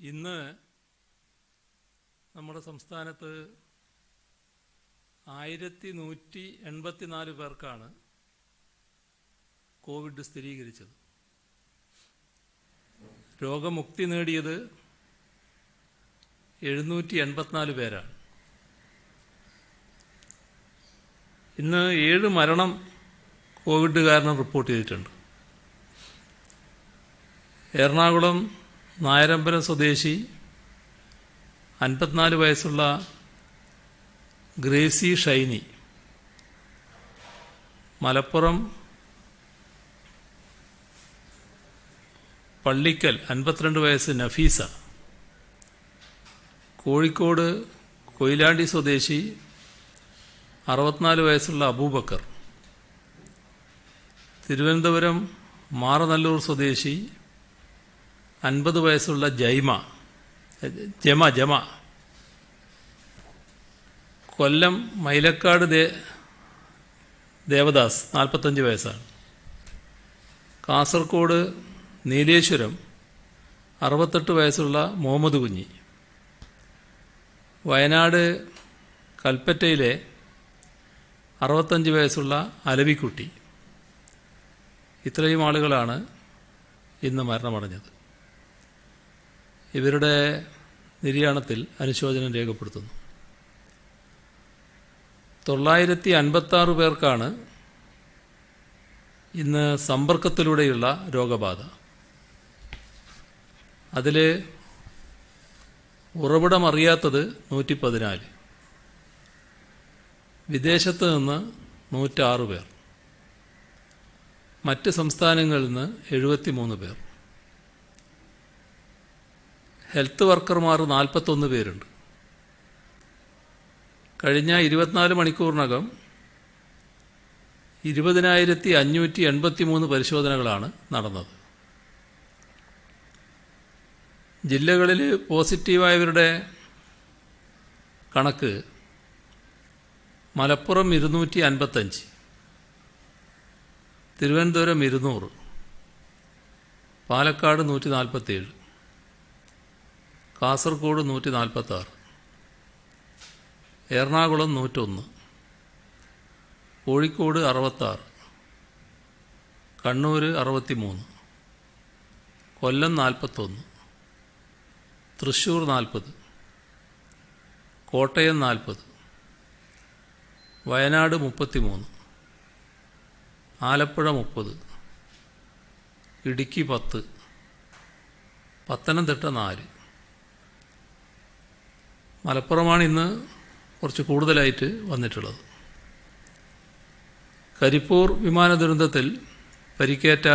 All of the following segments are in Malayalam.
ഇന്ന് നമ്മുടെ സംസ്ഥാനത്ത് 1184 പേർക്കാണ് കോവിഡ് സ്ഥിരീകരിച്ചത്. രോഗമുക്തി നേടിയത് 784 പേരാണ്. ഇന്ന് 7 മരണം കോവിഡ് കാരണം റിപ്പോർട്ട് ചെയ്തിട്ടുണ്ട്. എറണാകുളം നായരമ്പലം സ്വദേശി 54 വയസ്സുള്ള ഗ്രേസി ഷൈനി, മലപ്പുറം പള്ളിക്കൽ 52 വയസ്സ് നഫീസ, കോഴിക്കോട് കൊയിലാണ്ടി സ്വദേശി 64 വയസ്സുള്ള അബൂബക്കർ, തിരുവനന്തപുരം മാറനല്ലൂർ സ്വദേശി 50 വയസ്സുള്ള ജമ, കൊല്ലം മൈലക്കാട് ദേവദാസ് 45 വയസ്സാണ്, കാസർഗോഡ് നീലേശ്വരം 68 വയസ്സുള്ള മുഹമ്മദ് കുഞ്ഞി, വയനാട് കൽപ്പറ്റയിലെ 65 വയസ്സുള്ള അലവിക്കുട്ടി. ഇത്രയും ആളുകളാണ് ഇന്ന് മരണമടഞ്ഞത്. ഇവരുടെ നിര്യാണത്തിൽ അനുശോചനം രേഖപ്പെടുത്തുന്നു. 956 പേർക്കാണ് ഇന്ന് സമ്പർക്കത്തിലൂടെയുള്ള രോഗബാധ. അതിൽ ഉറവിടമറിയാത്തത് 114, വിദേശത്ത് നിന്ന് 106 പേർ, മറ്റ് സംസ്ഥാനങ്ങളിൽ നിന്ന് 73 പേർ, ഹെൽത്ത് വർക്കർമാർ 41 പേരുണ്ട്. കഴിഞ്ഞ 24 മണിക്കൂറിനകം 20,583 പരിശോധനകളാണ് നടന്നത്. ജില്ലകളിൽ പോസിറ്റീവായവരുടെ കണക്ക്: മലപ്പുറം 255, തിരുവനന്തപുരം 200, പാലക്കാട് 147, കാസർഗോഡ് 146, എറണാകുളം 101, കോഴിക്കോട് 66, കണ്ണൂർ 63, കൊല്ലം 41, തൃശ്ശൂർ 40, കോട്ടയം 40, വയനാട് 33, ആലപ്പുഴ 30, ഇടുക്കി 10, പത്തനംതിട്ട 4. മലപ്പുറമാണ് ഇന്ന് കുറച്ച് കൂടുതലായിട്ട് വന്നിട്ടുള്ളത്. കരിപ്പൂർ വിമാന ദുരന്തത്തിൽ പരിക്കേറ്റ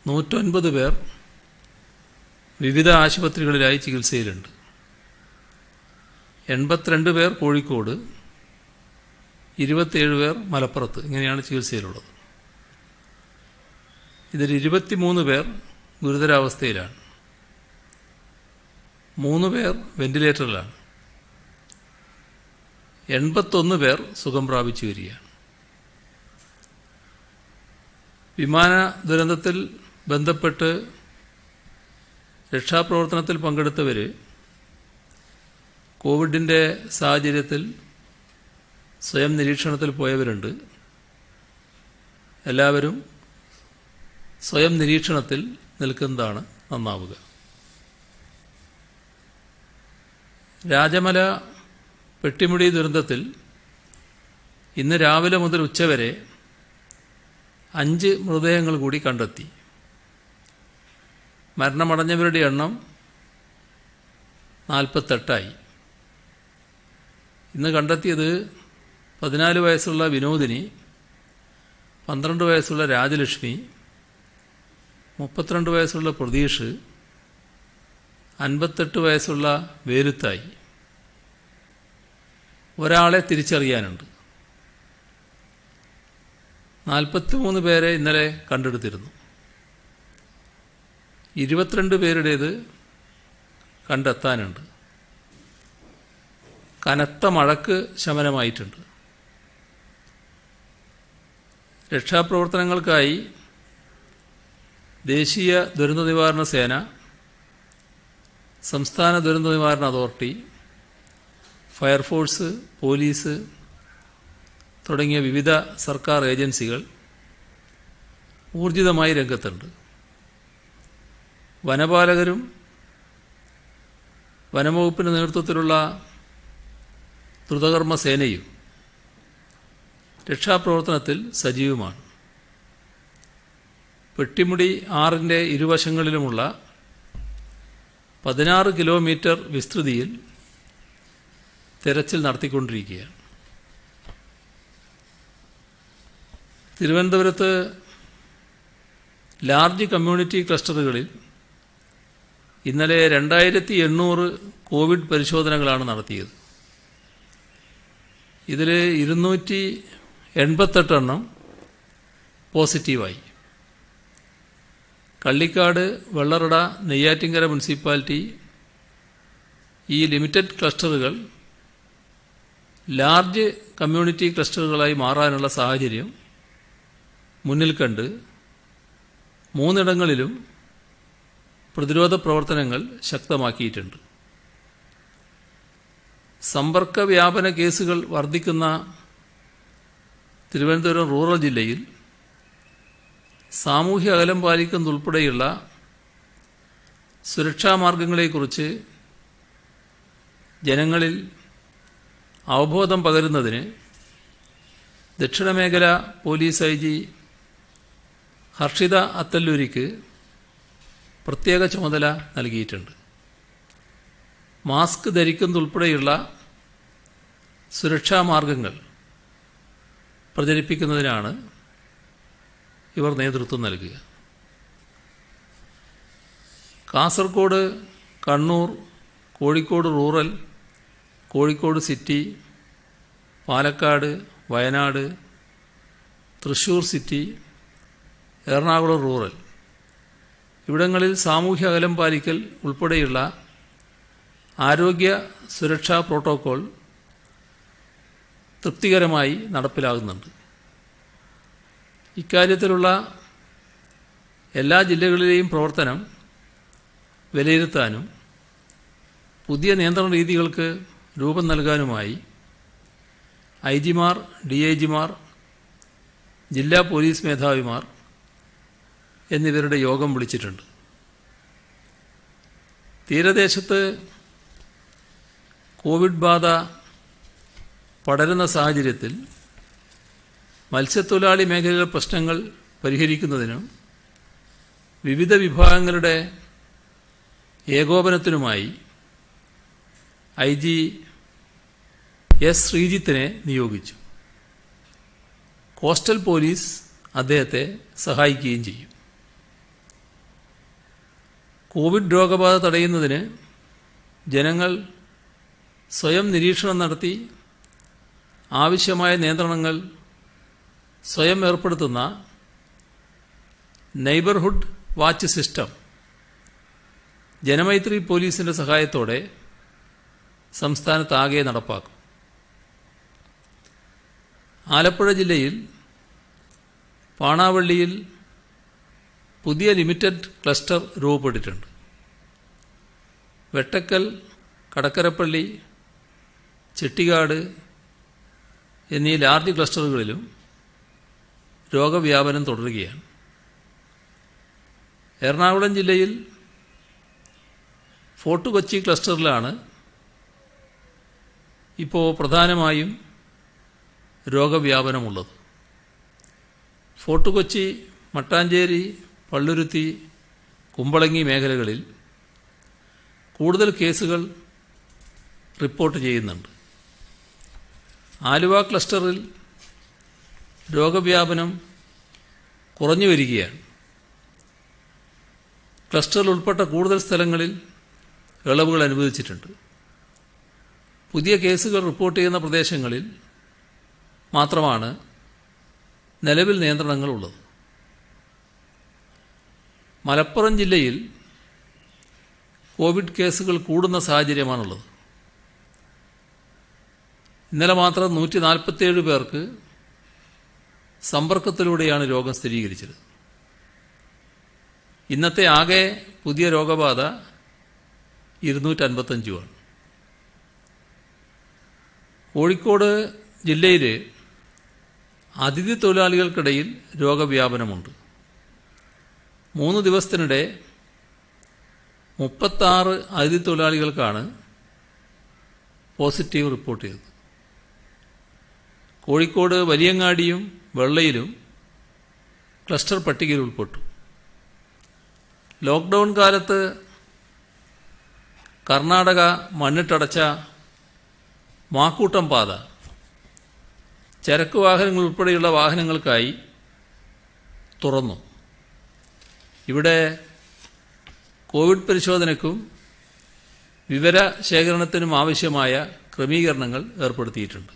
109 പേർ വിവിധ ആശുപത്രികളിലായി ചികിത്സയിലുണ്ട്. 82 പേർ കോഴിക്കോട്, 27 പേർ മലപ്പുറത്ത്. ഇങ്ങനെയാണ് ചികിത്സയിലുള്ളത്. ഇതിൽ 23 പേർ ഗുരുതരാവസ്ഥയിലാണ്, 3 പേർ വെന്റിലേറ്ററിലാണ്, 81 പേർ സുഖം പ്രാപിച്ചു വരികയാണ്. വിമാന ദുരന്തത്തിൽ ബന്ധപ്പെട്ട് രക്ഷാപ്രവർത്തനത്തിൽ പങ്കെടുത്തവർ കോവിഡിൻ്റെ സാഹചര്യത്തിൽ സ്വയം നിരീക്ഷണത്തിൽ പോയവരുണ്ട്. എല്ലാവരും സ്വയം നിരീക്ഷണത്തിൽ നിൽക്കുന്നതാണ് നന്നാവുക. രാജമല പെട്ടിമുടി ദുരന്തത്തിൽ ഇന്ന് രാവിലെ മുതൽ ഉച്ചവരെ 5 മൃതദേഹങ്ങൾ കൂടി കണ്ടെത്തി. മരണമടഞ്ഞവരുടെ എണ്ണം 48ആയി. ഇന്ന് കണ്ടെത്തിയത് 14 വയസ്സുള്ള വിനോദിനി, 12 വയസ്സുള്ള രാജലക്ഷ്മി, 32 വയസ്സുള്ള പ്രതീഷ്, 58 വയസ്സുള്ള വേലുത്തായി. ഒരാളെ തിരിച്ചറിയാനുണ്ട്. 43 പേരെ ഇന്നലെ കണ്ടെടുത്തിരുന്നു. 22 പേരുടേത് കണ്ടെത്താനുണ്ട്. കനത്ത മഴയ്ക്ക് ശമനമായിട്ടുണ്ട്. രക്ഷാപ്രവർത്തനങ്ങൾക്കായി ദേശീയ ദുരന്ത നിവാരണ സേന, സംസ്ഥാന ദുരന്ത നിവാരണ അതോറിറ്റി, ഫയർഫോഴ്സ്, പോലീസ് തുടങ്ങിയ വിവിധ സർക്കാർ ഏജൻസികൾ ഊർജിതമായി രംഗത്തുണ്ട്. വനപാലകരും വനംവകുപ്പിൻ്റെ നേതൃത്വത്തിലുള്ള ദ്രുതകർമ്മ സേനയും രക്ഷാപ്രവർത്തനത്തിൽ സജീവമാണ്. പെട്ടിമുടി ആറിൻ്റെ ഇരുവശങ്ങളിലുമുള്ള 16 കിലോമീറ്റർ വിസ്തൃതിയിൽ തെരച്ചിൽ നടത്തിക്കൊണ്ടിരിക്കുകയാണ്. തിരുവനന്തപുരത്ത് ലാർജ് കമ്മ്യൂണിറ്റി ക്ലസ്റ്ററുകളിൽ ഇന്നലെ 2800 കോവിഡ് പരിശോധനകളാണ് നടത്തിയത്. ഇതിൽ 288 എണ്ണം പോസിറ്റീവായി. കള്ളിക്കാട്, വെള്ളറട, നെയ്യാറ്റിൻകര മുനിസിപ്പാലിറ്റി ഈ ലിമിറ്റഡ് ക്ലസ്റ്ററുകൾ ലാർജ് കമ്മ്യൂണിറ്റി ക്ലസ്റ്ററുകളായി മാറാനുള്ള സാഹചര്യം മുന്നിൽ കണ്ട് 3 ഇടങ്ങളിലും പ്രതിരോധ പ്രവർത്തനങ്ങൾ ശക്തമാക്കിയിട്ടുണ്ട്. സമ്പർക്ക വ്യാപന കേസുകൾ വർദ്ധിക്കുന്ന തിരുവനന്തപുരം റൂറൽ ജില്ലയിൽ സാമൂഹ്യ അകലം പാലിക്കുന്നതുൾപ്പെടെയുള്ള സുരക്ഷാ മാർഗങ്ങളെക്കുറിച്ച് ജനങ്ങളിൽ അവബോധം പകരുന്നതിന് ദക്ഷിണമേഖല പോലീസ് ഐ ജി ഹർഷിത അത്തല്ലൂരിക്ക് പ്രത്യേക ചുമതല നൽകിയിട്ടുണ്ട്. മാസ്ക് ധരിക്കുന്നതുൾപ്പെടെയുള്ള സുരക്ഷാ മാർഗങ്ങൾ പ്രചരിപ്പിക്കുന്നതിനാണ് ഇവർ നേതൃത്വം നൽകുക. Kasaragod, Kannur, Kozhikode rural, Kozhikode city, Palakkad, Wayanad, Thrissur city, Ernakulam rural ഇവിടങ്ങളിൽ സാമൂഹ്യ അകലം പാലിക്കൽ ഉൾപ്പെടെയുള്ള ആരോഗ്യ സുരക്ഷാ പ്രോട്ടോക്കോൾ തൃപ്തികരമായി നടപ്പിലാകുന്നുണ്ട്. ഇക്കാര്യത്തിലുള്ള എല്ലാ ജില്ലകളിലെയും പ്രവർത്തനം വിലയിരുത്താനും പുതിയ നിയന്ത്രണ രീതികൾക്ക് രൂപം നൽകാനുമായി ഐ ജിമാർ, ഡി ഐ ജിമാർ, ജില്ലാ പോലീസ് മേധാവിമാർ എന്നിവരുടെ യോഗം വിളിച്ചിട്ടുണ്ട്. തീരദേശത്ത് കോവിഡ് ബാധ പടരുന്ന സാഹചര്യത്തിൽ മത്സ്യത്തൊഴിലാളി മേഖലയിലെ പ്രശ്നങ്ങൾ പരിഹരിക്കുന്നതിനും വിവിധ വിഭാഗങ്ങളുടെ ഏകോപനത്തിനുമായി ഐ ജി എസ് ശ്രീജിത്തിനെ നിയോഗിച്ചു. കോസ്റ്റൽ പോലീസ് അദ്ദേഹത്തെ സഹായിക്കുകയും ചെയ്യും. കോവിഡ് രോഗബാധ തടയുന്നതിന് ജനങ്ങൾ സ്വയം നിരീക്ഷണം നടത്തി ആവശ്യമായ നിയന്ത്രണങ്ങൾ സ്വയം ഏർപ്പെടുത്തുന്ന നെയ്ബർഹുഡ് വാച്ച് സിസ്റ്റം ജനമൈത്രി പോലീസിൻ്റെ സഹായത്തോടെ സംസ്ഥാനത്താകെ നടപ്പാക്കും. ആലപ്പുഴ ജില്ലയിൽ പാണാവള്ളിയിൽ പുതിയ ലിമിറ്റഡ് ക്ലസ്റ്റർ രൂപപ്പെട്ടിട്ടുണ്ട്. വെട്ടക്കൽ, കടക്കരപ്പള്ളി, ചെട്ടിക്കാട് എന്നീ ലാർജ് ക്ലസ്റ്ററുകളിലും രോഗവ്യാപനം തുടരുകയാണ്. എറണാകുളം ജില്ലയിൽ ഫോർട്ട് കൊച്ചി ക്ലസ്റ്ററിലാണ് ഇപ്പോൾ പ്രധാനമായും രോഗവ്യാപനമുള്ളത്. ഫോർട്ട് കൊച്ചി, മട്ടാഞ്ചേരി, പള്ളുരുത്തി, കുമ്പളങ്ങി മേഖലകളിൽ കൂടുതൽ കേസുകൾ റിപ്പോർട്ട് ചെയ്യുന്നുണ്ട്. ആലുവ ക്ലസ്റ്ററിൽ രോഗവ്യാപനം കുറഞ്ഞു വരികയാണ്. ക്ലസ്റ്ററിൽ ഉൾപ്പെട്ട കൂടുതൽ സ്ഥലങ്ങളിൽ ഇളവുകൾ അനുവദിച്ചിട്ടുണ്ട്. പുതിയ കേസുകൾ റിപ്പോർട്ട് ചെയ്യുന്ന പ്രദേശങ്ങളിൽ മാത്രമാണ് നിലവിൽ നിയന്ത്രണങ്ങളുള്ളത്. മലപ്പുറം ജില്ലയിൽ കോവിഡ് കേസുകൾ കൂടുന്ന സാഹചര്യമാണുള്ളത്. ഇന്നലെ മാത്രം 147 പേർക്ക് സമ്പർക്കത്തിലൂടെയാണ് രോഗം സ്ഥിരീകരിച്ചത്. ഇന്നത്തെ ആകെ പുതിയ രോഗബാധ 255. കോഴിക്കോട് ജില്ലയിൽ അതിഥി തൊഴിലാളികൾക്കിടയിൽ രോഗവ്യാപനമുണ്ട്. 3 ദിവസത്തിനിടെ 36 അതിഥി തൊഴിലാളികൾക്കാണ് പോസിറ്റീവ് റിപ്പോർട്ട് ചെയ്തത്. കോഴിക്കോട് വലിയങ്ങാടിയും വെള്ളയിലും ക്ലസ്റ്റർ പട്ടികയിൽ ഉൾപ്പെട്ടു. ലോക്ക്ഡൗൺ കാലത്ത് കർണാടക മണ്ണിട്ടടച്ച മാക്കൂട്ടം പാത ചരക്ക് വാഹനങ്ങൾ ഉൾപ്പെടെയുള്ള വാഹനങ്ങൾക്കായി തുറന്നു. ഇവിടെ കോവിഡ് പരിശോധനയ്ക്കും വിവര ശേഖരണത്തിനും ആവശ്യമായ ക്രമീകരണങ്ങൾ ഏർപ്പെടുത്തിയിട്ടുണ്ട്.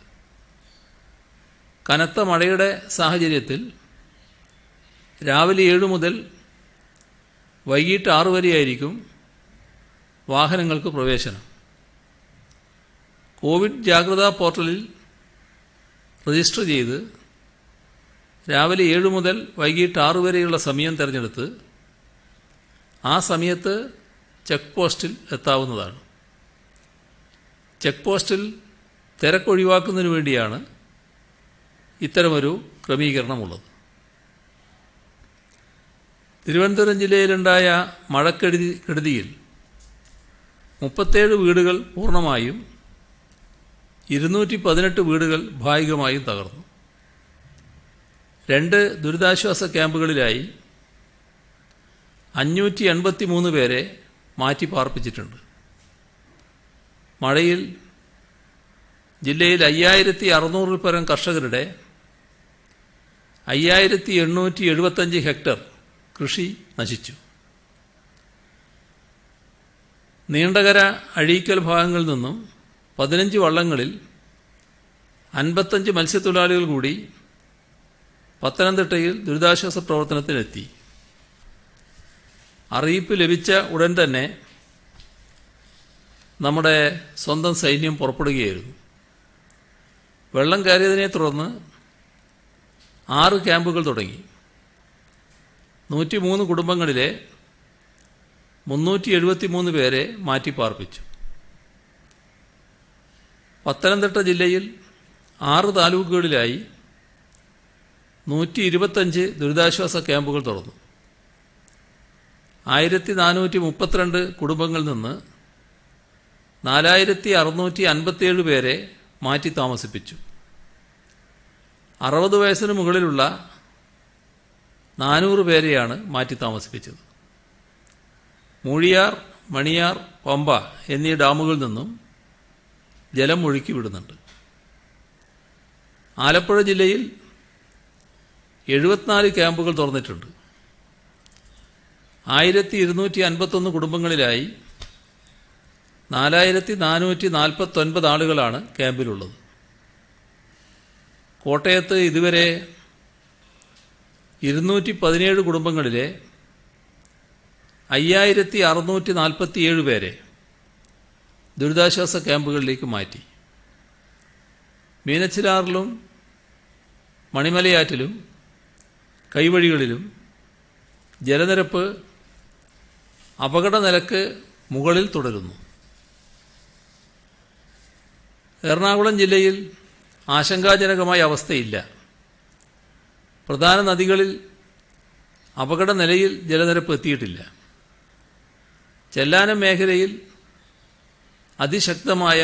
കനത്ത മഴയുടെ സാഹചര്യത്തിൽ രാവിലെ 7 മുതൽ വൈകിട്ട് 6 വരെയായിരിക്കും വാഹനങ്ങൾക്ക് പ്രവേശനം. കോവിഡ് ജാഗ്രതാ പോർട്ടലിൽ രജിസ്റ്റർ ചെയ്ത് രാവിലെ 7 മുതൽ വൈകിട്ട് 6 വരെയുള്ള സമയം തിരഞ്ഞെടുത്ത് ആ സമയത്ത് ചെക്ക് പോസ്റ്റിൽ എത്താവുന്നതാണ്. ചെക്ക് പോസ്റ്റിൽ തിരക്കൊഴിവാക്കുന്നതിന് വേണ്ടിയാണ് ഇത്തരമൊരു ക്രമീകരണമുള്ളത്. തിരുവനന്തപുരം ജില്ലയിലുണ്ടായ മഴക്കെടുതിയിൽ 37 വീടുകൾ പൂർണ്ണമായും 218 വീടുകൾ ഭാഗികമായും തകർന്നു. 2 ദുരിതാശ്വാസ ക്യാമ്പുകളിലായി 583 പേരെ മാറ്റി പാർപ്പിച്ചിട്ടുണ്ട്. മഴയിൽ ജില്ലയിൽ 5600 പരം കർഷകരുടെ 5875 ഹെക്ടർ കൃഷി നശിച്ചു. നീണ്ടകര അഴീക്കൽ ഭാഗങ്ങളിൽ നിന്നും 15 വള്ളങ്ങളിൽ 55 മത്സ്യത്തൊഴിലാളികൾ കൂടി പത്തനംതിട്ടയിൽ ദുരിതാശ്വാസ പ്രവർത്തനത്തിനെത്തി. അറിയിപ്പ് ലഭിച്ച ഉടൻ തന്നെ നമ്മുടെ സ്വന്തം സൈന്യം പുറപ്പെടുകയായിരുന്നു. വെള്ളം കയറിയതിനെ തുടർന്ന് 6 ക്യാമ്പുകൾ തുടങ്ങി. 103 കുടുംബങ്ങളിലെ 373 പേരെ മാറ്റിപ്പാർപ്പിച്ചു. പത്തനംതിട്ട ജില്ലയിൽ 6 താലൂക്കുകളിലായി 125 ദുരിതാശ്വാസ ക്യാമ്പുകൾ തുറന്നു. 1432 കുടുംബങ്ങളിൽ നിന്ന് 4657 പേരെ മാറ്റി താമസിപ്പിച്ചു. 60 വയസ്സിന് മുകളിലുള്ള 400 പേരെയാണ് മാറ്റി താമസിപ്പിച്ചത്. മൂഴിയാർ, മണിയാർ, പമ്പ എന്നീ ഡാമുകളിൽ നിന്നും ജലം ഒഴുക്കി വിടുന്നുണ്ട്. ആലപ്പുഴ ജില്ലയിൽ 74 ക്യാമ്പുകൾ തുറന്നിട്ടുണ്ട്. 1251 കുടുംബങ്ങളിലായി 4449 ആളുകളാണ് ക്യാമ്പിലുള്ളത്. കോട്ടയത്ത് ഇതുവരെ 217 കുടുംബങ്ങളിലെ 5647 പേരെ ദുരിതാശ്വാസ ക്യാമ്പുകളിലേക്ക് മാറ്റി. മീനച്ചിലാറിലും മണിമലയാറ്റിലും കൈവഴികളിലും ജലനിരപ്പ് അപകടനിലക്ക് മുകളിൽ തുടരുന്നു. എറണാകുളം ജില്ലയിൽ ആശങ്കാജനകമായ അവസ്ഥയില്ല. പ്രധാന നദികളിൽ അപകടനിലയിൽ ജലനിരപ്പ് എത്തിയിട്ടില്ല. ചെല്ലാനം മേഖലയിൽ അതിശക്തമായ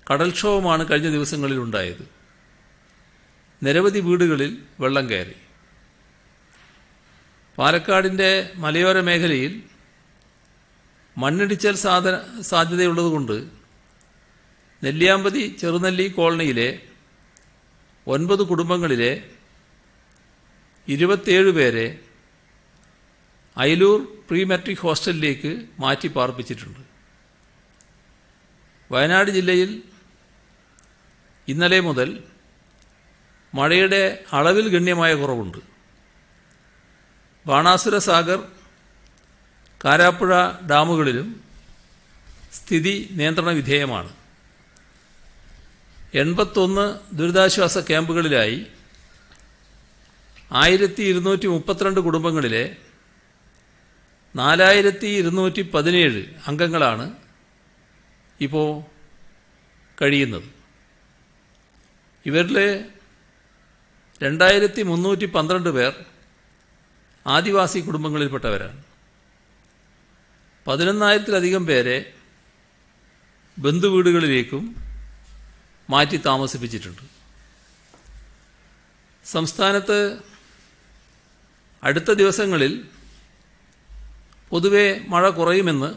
കടൽക്ഷോഭമാണ് കഴിഞ്ഞ ദിവസങ്ങളിൽ ഉണ്ടായത്. നിരവധി വീടുകളിൽ വെള്ളം കയറി. പാലക്കാടിൻ്റെ മലയോര മേഖലയിൽ മണ്ണിടിച്ചൽ സാധ്യതയുള്ളതുകൊണ്ട് നെല്ലിയാമ്പതി ചെറുനെല്ലി കോളനിയിലെ 9 കുടുംബങ്ങളിലെ 27 പേരെ അയലൂർ പ്രീ മെട്രിക് ഹോസ്റ്റലിലേക്ക് മാറ്റി പാർപ്പിച്ചിട്ടുണ്ട്. വയനാട് ജില്ലയിൽ ഇന്നലെ മുതൽ മഴയുടെ അളവിൽ ഗണ്യമായ കുറവുണ്ട്. ബാണാസുര സാഗർ, കാരാപ്പുഴ ഡാമുകളിലും സ്ഥിതി നിയന്ത്രണ വിധേയമാണ്. 81 ദുരിതാശ്വാസ ക്യാമ്പുകളിലായി 1232 കുടുംബങ്ങളിലെ 4217 അംഗങ്ങളാണ് ഇപ്പോൾ കഴിയുന്നത്. ഇവരിൽ 2312 പേർ ആദിവാസി കുടുംബങ്ങളിൽപ്പെട്ടവരാണ്. 11,000-ലധികം പേരെ ബന്ധുവീടുകളിലേക്കും മാറ്റി താമസിപ്പിച്ചിട്ടുണ്ട്. സംസ്ഥാനത്ത് അടുത്ത ദിവസങ്ങളിൽ പൊതുവെ മഴ കുറയുമെന്ന്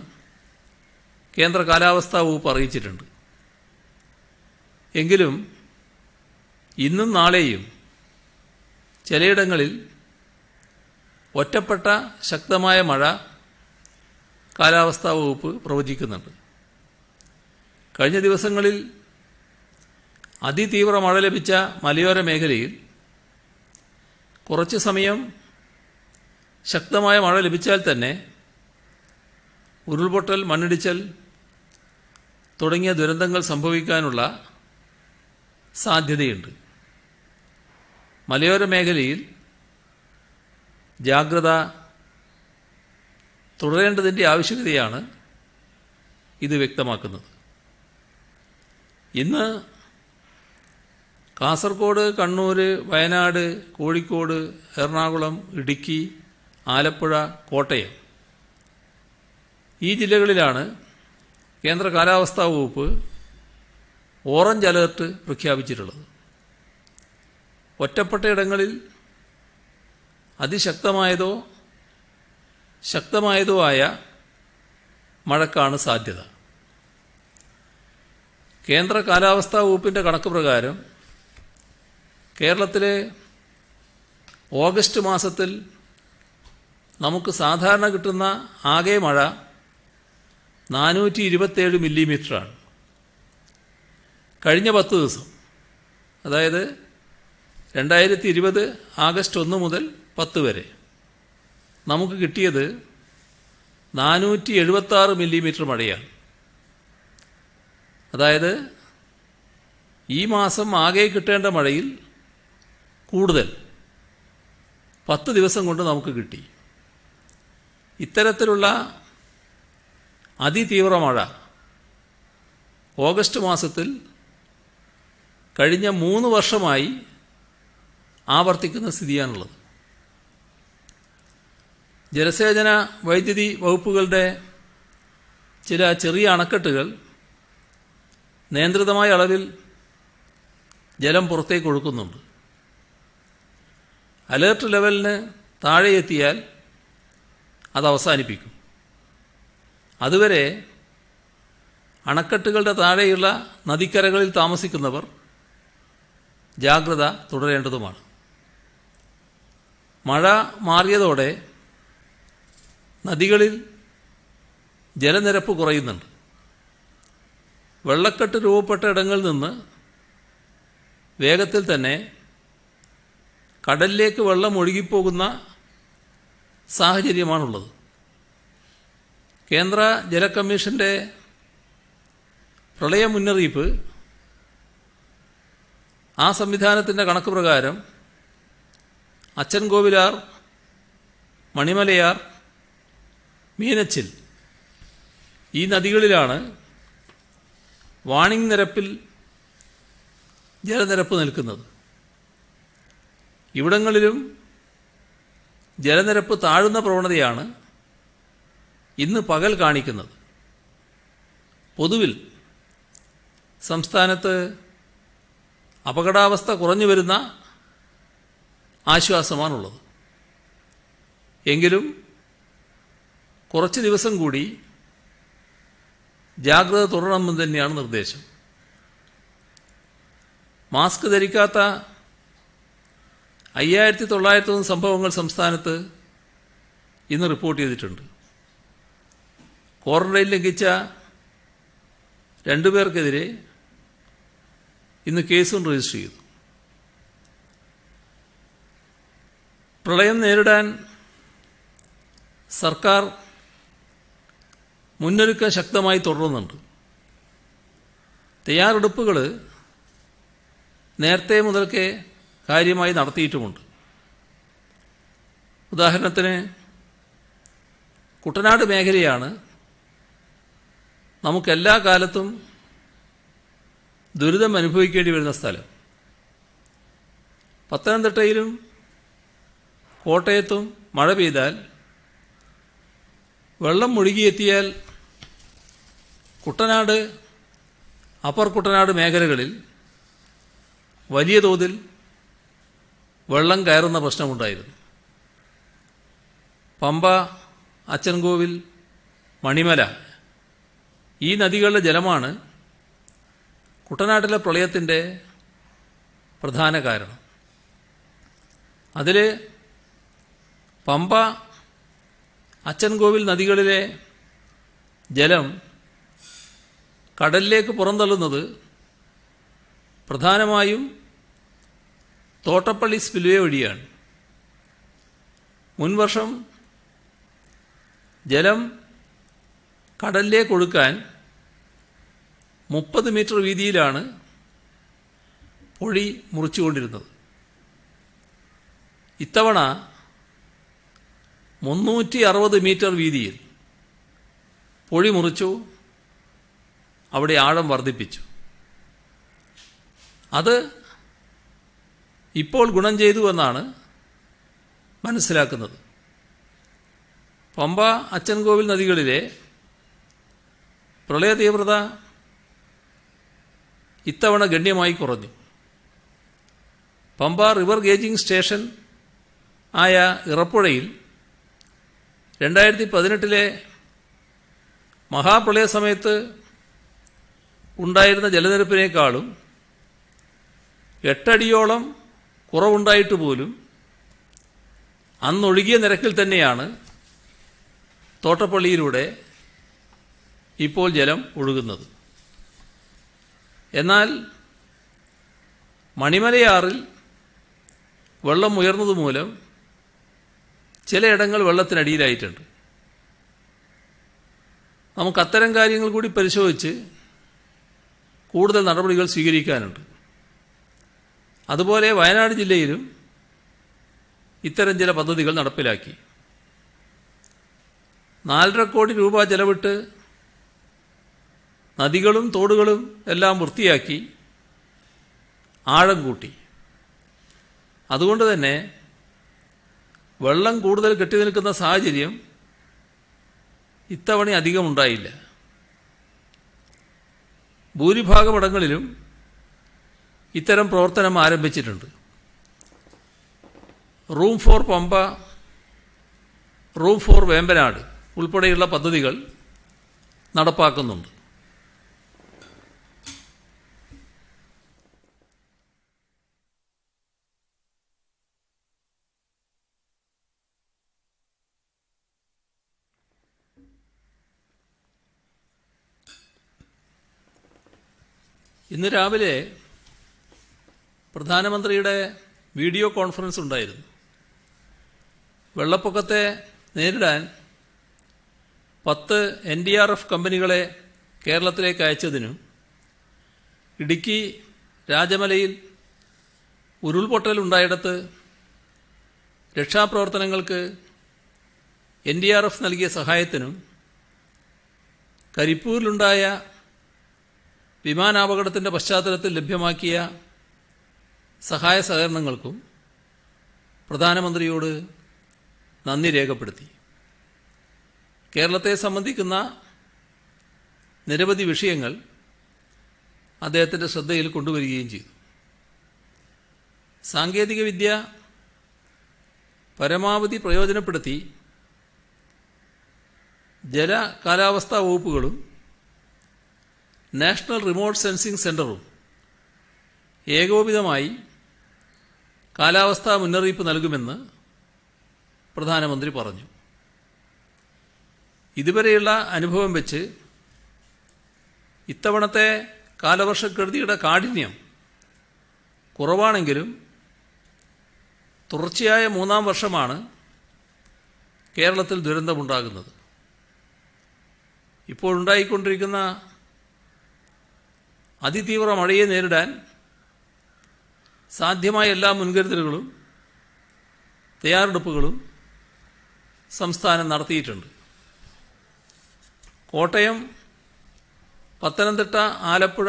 കേന്ദ്ര കാലാവസ്ഥാ വകുപ്പ് അറിയിച്ചിട്ടുണ്ട്. എങ്കിലും ഇന്നും നാളെയും ചിലയിടങ്ങളിൽ ഒറ്റപ്പെട്ട ശക്തമായ മഴ കാലാവസ്ഥാ വകുപ്പ് പ്രവചിക്കുന്നുണ്ട്. കഴിഞ്ഞ ദിവസങ്ങളിൽ അതിതീവ്ര മഴ ലഭിച്ച മലയോര മേഖലയിൽ കുറച്ച് സമയം ശക്തമായ മഴ ലഭിച്ചാൽ തന്നെ ഉരുൾപൊട്ടൽ, മണ്ണിടിച്ചൽ തുടങ്ങിയ ദുരന്തങ്ങൾ സംഭവിക്കാനുള്ള സാധ്യതയുണ്ട്. മലയോര മേഖലയിൽ ജാഗ്രത തുടരേണ്ടതിൻ്റെ ആവശ്യകതയാണ് ഇത് വ്യക്തമാക്കുന്നത്. ഇന്ന് കാസർഗോഡ്, കണ്ണൂർ, വയനാട്, കോഴിക്കോട്, എറണാകുളം, ഇടുക്കി, ആലപ്പുഴ, കോട്ടയം ഈ ജില്ലകളിലാണ് കേന്ദ്ര കാലാവസ്ഥാ വകുപ്പ് ഓറഞ്ച് അലേർട്ട് പ്രഖ്യാപിച്ചിട്ടുള്ളത്. ഒറ്റപ്പെട്ട ഇടങ്ങളിൽ അതിശക്തമായതോ ശക്തമായതോ ആയ മഴക്കാണ് സാധ്യത. കേന്ദ്ര കാലാവസ്ഥാ വകുപ്പിൻ്റെ കണക്ക് പ്രകാരം കേരളത്തിലെ ഓഗസ്റ്റ് മാസത്തിൽ നമുക്ക് സാധാരണ കിട്ടുന്ന ആകെ മഴ 427 മില്ലിമീറ്ററാണ്. കഴിഞ്ഞ 10 ദിവസം, അതായത് 2020 ആഗസ്റ്റ് 1 മുതൽ 10 വരെ നമുക്ക് കിട്ടിയത് 476 മില്ലിമീറ്റർ മഴയാണ്. അതായത് ഈ മാസം ആകെ കിട്ടേണ്ട മഴയിൽ കൂടുതൽ 10 ദിവസം കൊണ്ട് നമുക്ക് കിട്ടി. ഇത്തരത്തിലുള്ള അതിതീവ്ര മഴ ഓഗസ്റ്റ് മാസത്തിൽ കഴിഞ്ഞ 3 വർഷമായി ആവർത്തിക്കുന്ന സ്ഥിതിയാണുള്ളത്. ജലസേചന, വൈദ്യുതി വകുപ്പുകളുടെ ചില ചെറിയ അണക്കെട്ടുകൾ നിയന്ത്രിതമായ അളവിൽ ജലം പുറത്തേക്ക് ഒഴുക്കുന്നുണ്ട്. അലേർട്ട് ലെവലിന് താഴെ എത്തിയാൽ അത് അവസാനിപ്പിക്കും. അതുവരെ അണക്കെട്ടുകളുടെ താഴെയുള്ള നദിക്കരകളിൽ താമസിക്കുന്നവർ ജാഗ്രത തുടരേണ്ടതുമാണ്. മഴ മാറിയതോടെ നദികളിൽ ജലനിരപ്പ് കുറയുന്നുണ്ട്. വെള്ളക്കെട്ട് രൂപപ്പെട്ട ഇടങ്ങളിൽ നിന്ന് വേഗത്തിൽ തന്നെ കടലിലേക്ക് വെള്ളം ഒഴുകിപ്പോകുന്ന സാഹചര്യമാണുള്ളത്. കേന്ദ്ര ജല കമ്മീഷന്റെ പ്രളയ മുന്നറിയിപ്പ് ആ സംവിധാനത്തിൻ്റെ കണക്ക് പ്രകാരം അച്ചൻകോവിലാർ, മണിമലയാർ, മീനച്ചിൽ ഈ നദികളിലാണ് വാണിംഗ് നിരപ്പിൽ ജലനിരപ്പ് നിൽക്കുന്നത്. ഇവിടങ്ങളിലും ജലനിരപ്പ് താഴുന്ന പ്രവണതയാണ് ഇന്ന് പകൽ കാണിക്കുന്നത്. പൊതുവിൽ സംസ്ഥാനത്ത് അപകടാവസ്ഥ കുറഞ്ഞു വരുന്ന ആശ്വാസമാണുള്ളത്. എങ്കിലും കുറച്ച് ദിവസം കൂടി ജാഗ്രത തുടരണമെന്ന് തന്നെയാണ് നിർദ്ദേശം. മാസ്ക് ധരിക്കാത്ത 5901 സംഭവങ്ങൾ സംസ്ഥാനത്ത് ഇന്ന് റിപ്പോർട്ട് ചെയ്തിട്ടുണ്ട്. ക്വാറന്റൈൻ ലംഘിച്ച 2 പേർക്കെതിരെ ഇന്ന് കേസും രജിസ്റ്റർ ചെയ്തു. പ്രളയം നേരിടാൻ സർക്കാർ മുന്നൊരുക്കം ശക്തമായി തുടരുന്നുണ്ട്. തയ്യാറെടുപ്പുകൾ നേരത്തെ മുതൽക്കേ കാര്യമായി നടത്തിയിട്ടുമുണ്ട്. ഉദാഹരണത്തിന് കുട്ടനാട് മേഖലയാണ് നമുക്കെല്ലാ കാലത്തും ദുരിതം അനുഭവിക്കേണ്ടി വരുന്ന സ്ഥലം. പത്തനംതിട്ടയിലും കോട്ടയത്തും മഴ പെയ്താൽ വെള്ളം മുഴുകിയെത്തിയാൽ കുട്ടനാട്, അപ്പർ കുട്ടനാട് മേഖലകളിൽ വലിയ തോതിൽ വെള്ളം കയറുന്ന പ്രശ്നമുണ്ടായിരുന്നു. പമ്പ, അച്ചൻകോവിൽ, മണിമല ഈ നദികളുടെ ജലമാണ് കുട്ടനാട്ടിലെ പ്രളയത്തിൻ്റെ പ്രധാന കാരണം. അതിൽ പമ്പ, അച്ചൻകോവിൽ നദികളിലെ ജലം കടലിലേക്ക് പുറന്തള്ളുന്നത് പ്രധാനമായും തോട്ടപ്പള്ളി സ്പിൽവേ വഴിയാണ്. മുൻവർഷം ജലം കടലിലേക്ക് ഒഴുക്കാൻ 30 മീറ്റർ വീതിയിലാണ് പൊഴി മുറിച്ചുകൊണ്ടിരുന്നത്. ഇത്തവണ 360 മീറ്റർ വീതിയിൽ പൊഴി മുറിച്ചു, അവിടെ ആഴം വർദ്ധിപ്പിച്ചു. അത് ഇപ്പോൾ ഗുണം ചെയ്തു എന്നാണ് മനസ്സിലാക്കുന്നത്. പമ്പ, അച്ചൻകോവിൽ നദികളിലെ പ്രളയ തീവ്രത ഇത്തവണ ഗണ്യമായി കുറഞ്ഞു. പമ്പ റിവർ ഗേജിംഗ് സ്റ്റേഷൻ ആയ ഇറപ്പുഴയിൽ 2018 മഹാപ്രളയ സമയത്ത് ഉണ്ടായിരുന്ന ജലനിരപ്പിനേക്കാളും 8 അടിയോളം കുറവുണ്ടായിട്ട് പോലും അന്നൊഴുകിയ നിരക്കിൽ തന്നെയാണ് തോട്ടപ്പള്ളിയിലൂടെ ഇപ്പോൾ ജലം ഒഴുകുന്നത്. എന്നാൽ മണിമലയാറിൽ വെള്ളം ഉയർന്നതുമൂലം ചിലയിടങ്ങൾ വെള്ളത്തിനടിയിലായിട്ടുണ്ട്. നമുക്ക് അത്തരം കാര്യങ്ങൾ കൂടി പരിശോധിച്ച് കൂടുതൽ നടപടികൾ സ്വീകരിക്കാനുണ്ട്. അതുപോലെ വയനാട് ജില്ലയിലും ഇത്തരം ചില പദ്ധതികൾ നടപ്പിലാക്കി. 4.5 കോടി രൂപ ചെലവിട്ട് നദികളും തോടുകളും എല്ലാം വൃത്തിയാക്കി ആഴം കൂട്ടി. അതുകൊണ്ട് തന്നെ വെള്ളം കൂടുതൽ കെട്ടി നിൽക്കുന്ന സാഹചര്യം ഇത്തവണ അധികമുണ്ടായില്ല. ഭൂരിഭാഗമിടങ്ങളിലും ഇത്തരം പ്രവർത്തനം ആരംഭിച്ചിട്ടുണ്ട്. Room for Pampa, room for Vembanad ഉൾപ്പെടെയുള്ള പദ്ധതികൾ നടപ്പാക്കുന്നുണ്ട്. ഇന്ന് രാവിലെ പ്രധാനമന്ത്രിയുടെ വീഡിയോ കോൺഫറൻസ് ഉണ്ടായിരുന്നു. വെള്ളപ്പൊക്കത്തെ നേരിടാൻ 10 NDRF കമ്പനികളെ കേരളത്തിലേക്ക് അയച്ചതിനും ഇടുക്കി രാജമലയിൽ ഉരുൾപൊട്ടലുണ്ടായിടത്ത് രക്ഷാപ്രവർത്തനങ്ങൾക്ക് NDRF നൽകിയ സഹായത്തിനും കരിപ്പൂരിലുണ്ടായ വിമാനാപകടത്തിൻ്റെ പശ്ചാത്തലത്തിൽ ലഭ്യമാക്കിയ സഹായ സഹകരണങ്ങൾക്കും പ്രധാനമന്ത്രിയോട് നന്ദി രേഖപ്പെടുത്തി. കേരളത്തെ സംബന്ധിക്കുന്ന നിരവധി വിഷയങ്ങൾ അദ്ദേഹത്തിൻ്റെ ശ്രദ്ധയിൽ കൊണ്ടുവരികയും ചെയ്തു. സാങ്കേതികവിദ്യ പരമാവധി പ്രയോജനപ്പെടുത്തി ജല കാലാവസ്ഥാ വകുപ്പുകളും നാഷണൽ റിമോട്ട് സെൻസിംഗ് സെൻ്ററും ഏകോപിതമായി കാലാവസ്ഥാ മുന്നറിയിപ്പ് നൽകുമെന്ന് പ്രധാനമന്ത്രി പറഞ്ഞു. ഇതുവരെയുള്ള അനുഭവം വെച്ച് ഇത്തവണത്തെ കാലവർഷക്കെടുതിയുടെ കാഠിന്യം കുറവാണെങ്കിലും തുടർച്ചയായ 3-ാം വർഷമാണ് കേരളത്തിൽ ദുരന്തമുണ്ടാകുന്നത്. ഇപ്പോഴുണ്ടായിക്കൊണ്ടിരിക്കുന്ന അതിതീവ്ര മഴയെ നേരിടാൻ സാധ്യമായ എല്ലാ മുൻകരുതലുകളും തയ്യാറെടുപ്പുകളും സംസ്ഥാനം നടത്തിയിട്ടുണ്ട്. കോട്ടയം, പത്തനംതിട്ട, ആലപ്പുഴ,